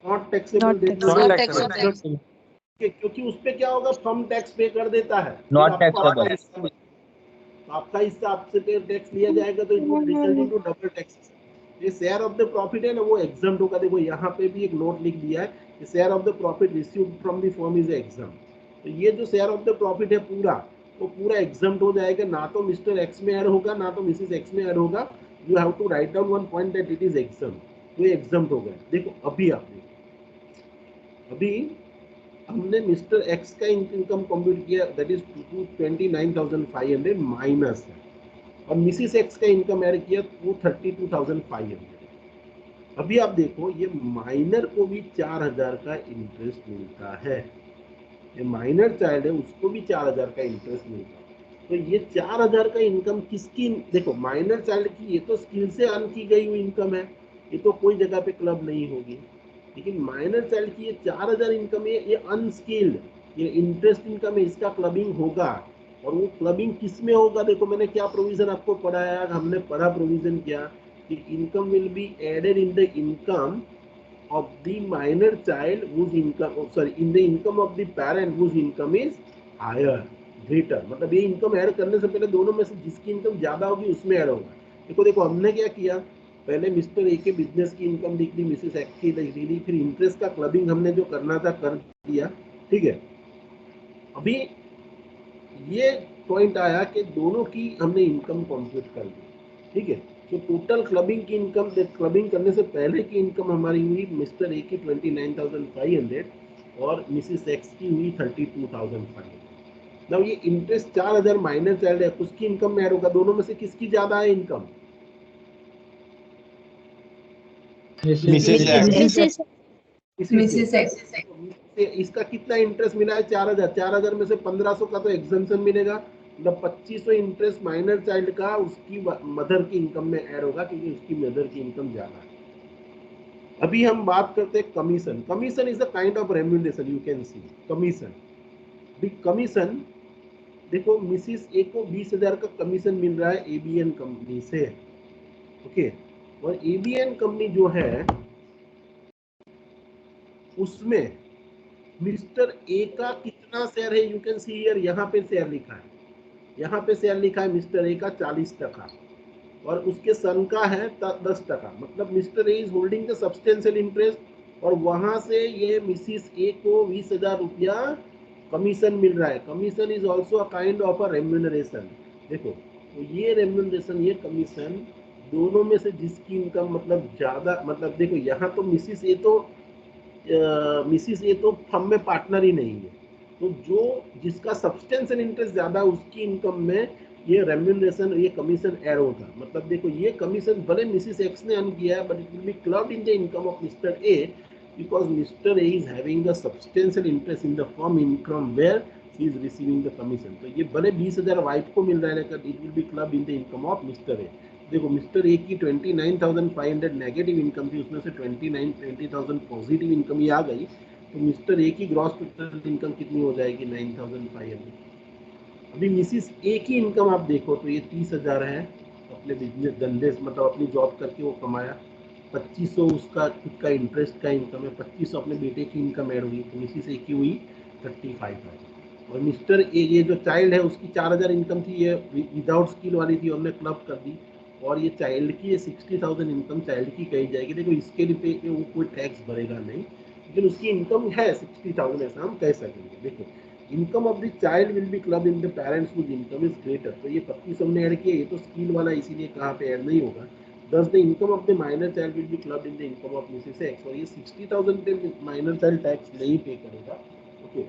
S1: Not taxable.
S2: Not taxable.
S4: Not
S2: Not
S4: taxable.
S2: taxable.
S1: क्योंकि उस पे क्या होगा, फर्म टैक्स पे कर देता है, फिर
S4: Not
S1: आपको आपका
S4: taxable.
S1: हिस्सा मिलेगा। तो आपका हिस्सा आपसे टैक्स लिया जाएगा, तो it will result into double tax. ये शेयर ऑफ द प्रॉफिट है ना, वो एग्जम्प्ट होगा। देखो यहाँ पे भी एक नोट लिख दिया है, share of the profit received from the firm is exempt. तो ये जो शेयर ऑफ द प्रॉफिट है पूरा, वो पूरा एग्जम्प्ट हो जाएगा, ना तो मिस्टर एक्स में ऐड होगा ना तो मिसेस एक्स में ऐड होगा। You have to write down one point that it is exempt, तो ये एग्जम्प्ट हो गया। देखो अभी आप देखो, अभी हमने मिस्टर एक्स का इनकम कंप्यूट किया, दैट इज 29,500 माइनस है, और मिसिस एक्स का इनकम ऐड किया वो 32,500। अभी आप देखो, ये माइनर को भी 4,000 का इंटरेस्ट मिलता है, ये माइनर चाइल्ड है उसको भी 4,000 का इंटरेस्ट मिलता है। तो ये 4,000 का इनकम किसकी, देखो माइनर चाइल्ड की ये तो स्किल से अर्न की गई हुई इनकम है, ये तो कोई जगह पे क्लब नहीं होगी। लेकिन माइनर चाइल्ड की ये 4,000 इनकम है, ये अनस्किल्ड, ये इंटरेस्ट इनकम है, इसका क्लबिंग होगा। और वो क्लबिंग किस में होगा, देखो मैंने क्या प्रोविजन आपको पढ़ाया, हमने पढ़ा प्रोविजन क्या, कि income will be added in the income of the minor child whose income, sorry, in the income of the parent whose income is higher, greater। मतलब ये इनकम ऐड करने से पहले दोनों में से जिसकी इनकम ज्यादा होगी उसमें ऐड होगा। देखो हमने क्या किया, पहले मिस्टर ए के बिजनेस की इनकम लिख दी, मिसेस एक्स की लिख दी, फिर इंटरेस्ट का क्लबिंग हमने जो करना था कर दिया, ठीक है। अभी ये पॉइंट आया कि दोनों की हमने इनकम कंप्यूट कर दी, ठीक है। तो टोटल क्लबिंग की इनकम, क्लबिंग करने से पहले की इनकम हमारी हुई मिस्टर ए की 29,500 और मिसेस एक्स की हुई 32,500। नाउ ये इंटरेस्ट 4,000 माइनर चाइल्ड है, उसकी इनकम में ऐड होगा, दोनों में से किसकी ज्यादा है income?
S4: Mrs. X.
S2: Mrs. X.
S1: इसका कितना इंटरेस्ट मिला है? 4,000। 4,000 में से 1,500 का तो एग्जम्पशन मिलेगा, मतलब 2,500 इंटरेस्ट माइनर चाइल्ड का उसकी मदर की इनकम में ऐड होगा, क्योंकि उसकी मदर की इनकम ज्यादा है। अभी हम बात करते हैं commission. Commission is a kind of remuneration, you can C commission. Commission देखो, मिसिस ए को 20,000 का कमीशन मिल रहा है एबीएन कंपनी से, ओके। और एबीएन कंपनी जो है उसमें मिस्टर ए का कितना शेयर है, यू कैन सी हियर, यहाँ पे शेयर लिखा है, यहाँ पे शेयर लिखा है मिस्टर ए का 40%, और उसके सन का है 10%। मतलब mister A is holding the substantial interest, और वहां से ये मिसिस ए को 20,000 रुपया कमीशन मिल रहा है। Commission is also a kind of a remuneration. देखो, तो ये रेम्यूनरेशन, ये कमीशन, दोनों में से जिसकी इनकम मतलब ज्यादा, मतलब देखो यहाँ तो मिसिस ए तो फर्म में पार्टनर ही नहीं है, तो जो जिसका सब्सटेंशियल इंटरेस्ट ज्यादा उसकी इनकम में ये रेम्यूनरेशन, ये कमीशन ऐड होगा। मतलब देखो, ये कमीशन भले मिसिस एक्स ने अर्न किया है, but it will be clubbed in the income of mister A, because Mr. A is having a substantial interest in the firm income where he is receiving the commission। तो ये भले 20,000 wife को मिल रहा है, लेकिन it will be clubbed in the income of Mr. A। देखो mister A की 29,500 negative income थी, उसमें से 20,000 पॉजिटिव इनकम ही आ गई, तो मिस्टर ए की ग्रॉस टोटल इनकम कितनी हो जाएगी? 9,500। अभी मिसिस ए की इनकम आप देखो तो ये 30,000 है, अपने बिजनेस धंधे मतलब अपनी जॉब करके वो कमाया, 2,500 उसका खुद का इंटरेस्ट का इनकम है, 2,500 अपने बेटे की इनकम ऐड हुई, तो मिसिस ए की हुई 35,000। और मिस्टर ए, ये जो चाइल्ड है उसकी 4,000 इनकम थी, ये विदाउट स्किल वाली थी, हमने क्लब कर दी, और ये चाइल्ड की ये 60,000 इनकम चाइल्ड की कही जाएगी। देखो इसके लिए वो कोई टैक्स भरेगा नहीं, लेकिन उसकी इनकम है 60,000, ऐसा हम कह सकेंगे। देखो, income of the child will be club in the parents whose income is greater, तो ये 25 हमने ऐड किया, ये तो स्किल वाला इसीलिए कहाँ पे ऐड नहीं होगा। Thus the income of the minor child will be clubbed in the income of Mrs. X, और ये 60,000 पे माइनर चाइल्ड टैक्स नहीं पे करेगा। ओके,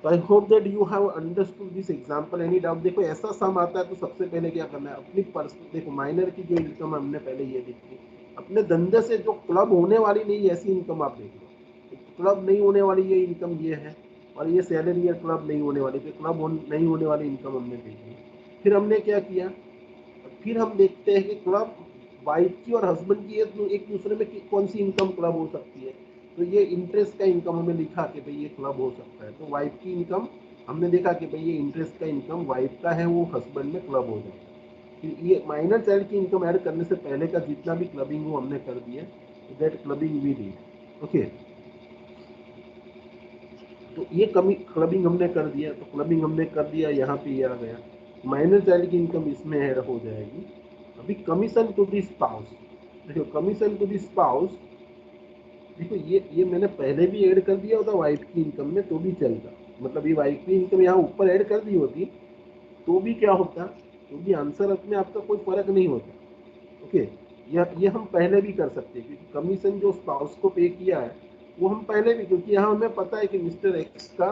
S1: तो I hope that you have understood this example. Any doubt? देखो, ऐसा सम आता है तो सबसे पहले क्या करना है, अपनी पर्सनल, देखो माइनर की जो इनकम हमने पहले ये देखी, अपने धंधे से जो क्लब होने वाली नहीं ऐसी इनकम आप देख लो। क्लब नहीं होने वाली ये इनकम ये है, और ये सैलरी है क्लब नहीं होने वाली, तो क्लब नहीं होने वाली इनकम हमने देखी। फिर हमने क्या किया, फिर हम देखते हैं कि क्लब वाइफ की और हस्बैंड की एक दूसरे में कौन सी इनकम क्लब हो सकती है। तो ये इंटरेस्ट का इनकम हमें लिखा कि भाई ये क्लब हो सकता है, तो वाइफ की इनकम हमने देखा कि भाई ये इंटरेस्ट का इनकम वाइफ का है, वो हस्बैंड में क्लब हो जाता है। फिर ये माइनर चाइल्ड की इनकम ऐड करने से पहले का जितना भी क्लबिंग हो हमने कर दिया, that clubbing we did. Okay, तो ये कमी क्लबिंग हमने कर दिया, तो क्लबिंग हमने कर दिया, यहाँ पे ये आ गया, माइनर चाइल्ड की इनकम इसमें ऐड हो जाएगी। अभी कमीशन टू द स्पाउस, देखो कमीशन टू द स्पाउस, देखो ये मैंने पहले भी ऐड कर दिया होता वाइफ की इनकम में तो भी चलता, मतलब ये वाइफ की इनकम यहाँ ऊपर ऐड कर दी होती तो भी क्या होता, तो भी आंसर में आपका कोई फर्क नहीं होता। ओके, ये हम पहले भी कर सकते हैं, क्योंकि कमीशन जो स्पाउस को पे किया है वो हम पहले भी, क्योंकि यहाँ हमें पता है कि मिस्टर एक्स का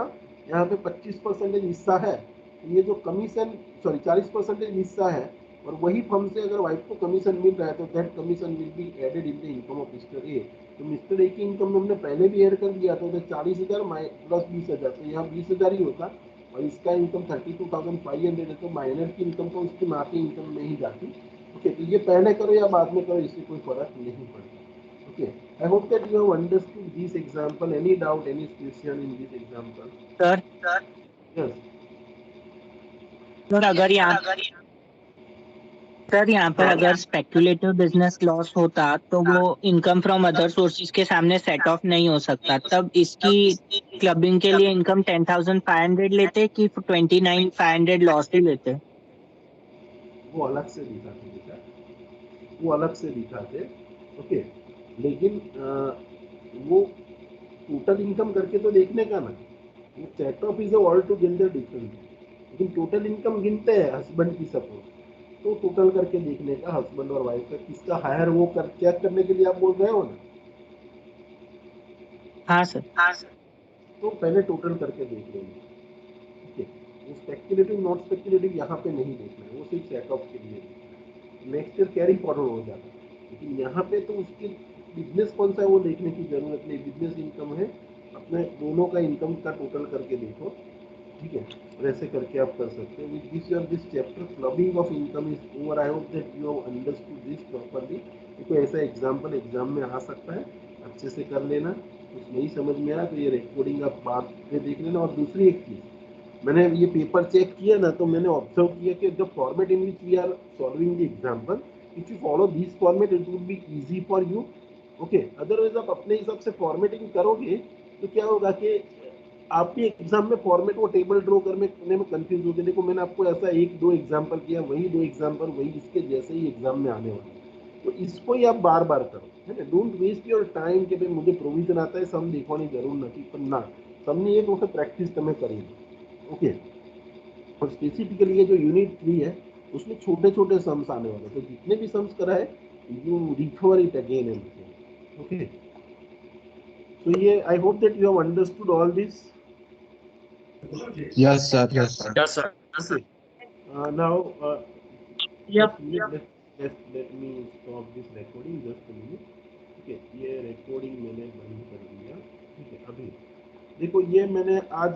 S1: यहाँ पे 25% हिस्सा है, तो ये जो कमीशन, सॉरी 40% हिस्सा है, और वही फर्म से अगर वाइफ को कमीशन मिल रहा है तो that commission will be added in the income of mister A. तो मिस्टर ए की इनकम हमने पहले भी ऐड कर दिया था, तो 40,000 प्लस 20,000, तो यहाँ 20,000 ही होता, और इसका इनकम 32,500 है, तो माइनर की इनकम तो उसकी माँ की इनकम में ही जाती। ओके, तो ये पहले करो या बाद में करो इससे कोई फर्क नहीं पड़ता। Okay, I hope that you have understood this example. Any doubt, any question in this example?
S3: Sir
S1: yes
S3: sir अगर यहाँ पर अगर स्पेक्युलेटिव बिजनेस लॉस होता तो वो इनकम फ्रॉम अदर सोर्सेज के सामने सेट ऑफ नहीं हो सकता, तब इसकी क्लबिंग के लिए इनकम 10,500 लेते कि 29,500 लॉस ही लेते?
S1: वो अलग से दिखाते बेटा, वो अलग से दिखाते। ओके, लेकिन वो टोटल इनकम करके तो देखने का ना, वो set of is all together different, लेकिन टोटल इनकम गिनते हैं हस्बैंड की सपोज, तो टोटल करके देखने का हस्बैंड और वाइफ का किसका हायर, वो कर चेक करने के लिए आप बोल रहे हो ना।
S3: हाँ सर।
S1: तो पहले टोटल करके देख लेंगे। ठीक है, वो स्पेक्युलेटिव नॉट स्पेक्युलेटिव यहाँ पे नहीं देखना है, वो सिर्फ सेट ऑफ के लिए नेक्स्ट ईयर कैरी फॉरवर्ड हो जाता है। लेकिन यहाँ पे तो उसके बिजनेस कौन सा है वो देखने की जरूरत नहीं, बिजनेस इनकम है, अपने दोनों का इनकम का टोटल करके देखो। ठीक है, और ऐसे करके आप कर सकते हो। With this your this chapter clubbing of income is over. I hope that you have understood this properly. देखो ऐसा एग्जाम्पल एग्जाम में आ सकता है, अच्छे से कर लेना। कुछ नहीं समझ में आया तो ये रिकॉर्डिंग आप बाद में देख लेना। और दूसरी एक चीज़, मैंने ये पेपर चेक किया ना, तो मैंने ऑब्जर्व किया कि the format in which we are solving the example, if you follow this format it would be easy for you. Okay, otherwise आप अपने हिसाब से फॉर्मेटिंग करोगे तो क्या होगा कि आप भी एग्जाम में फॉर्मेट वो टेबल ड्रॉ करने में कंफ्यूज हो गए। देखो मैंने आपको ऐसा एक दो एग्जाम्पल किया, वही दो एग्जाम्पल वही इसके जैसे ही एग्जाम में आने वाले, तो इसको ही आप बार बार करो, है ना। डोंट वेस्ट योर टाइम कि भाई मुझे प्रोविजन आता है सम देखવાની જરૂર નથી, પણ ના, તમને એક વખત પ્રેક્ટિસ તમે કરી લો। ओके, और स्पेसिफिकली ये जो यूनिट 3 है उसमें छोटे छोटे सम्स आने वाले, तो जितने भी सम्स करा है you recover it again and again. Okay, so ये I hope that you have understood all this.
S4: Yes, sir. Yes, sir.
S1: Okay, now
S3: Yep.
S1: just minute, let me stop this recording just a minute। ठीक है, ये recording मैंने बंद कर दिया। ठीक है, अभी देखो ये मैंने आज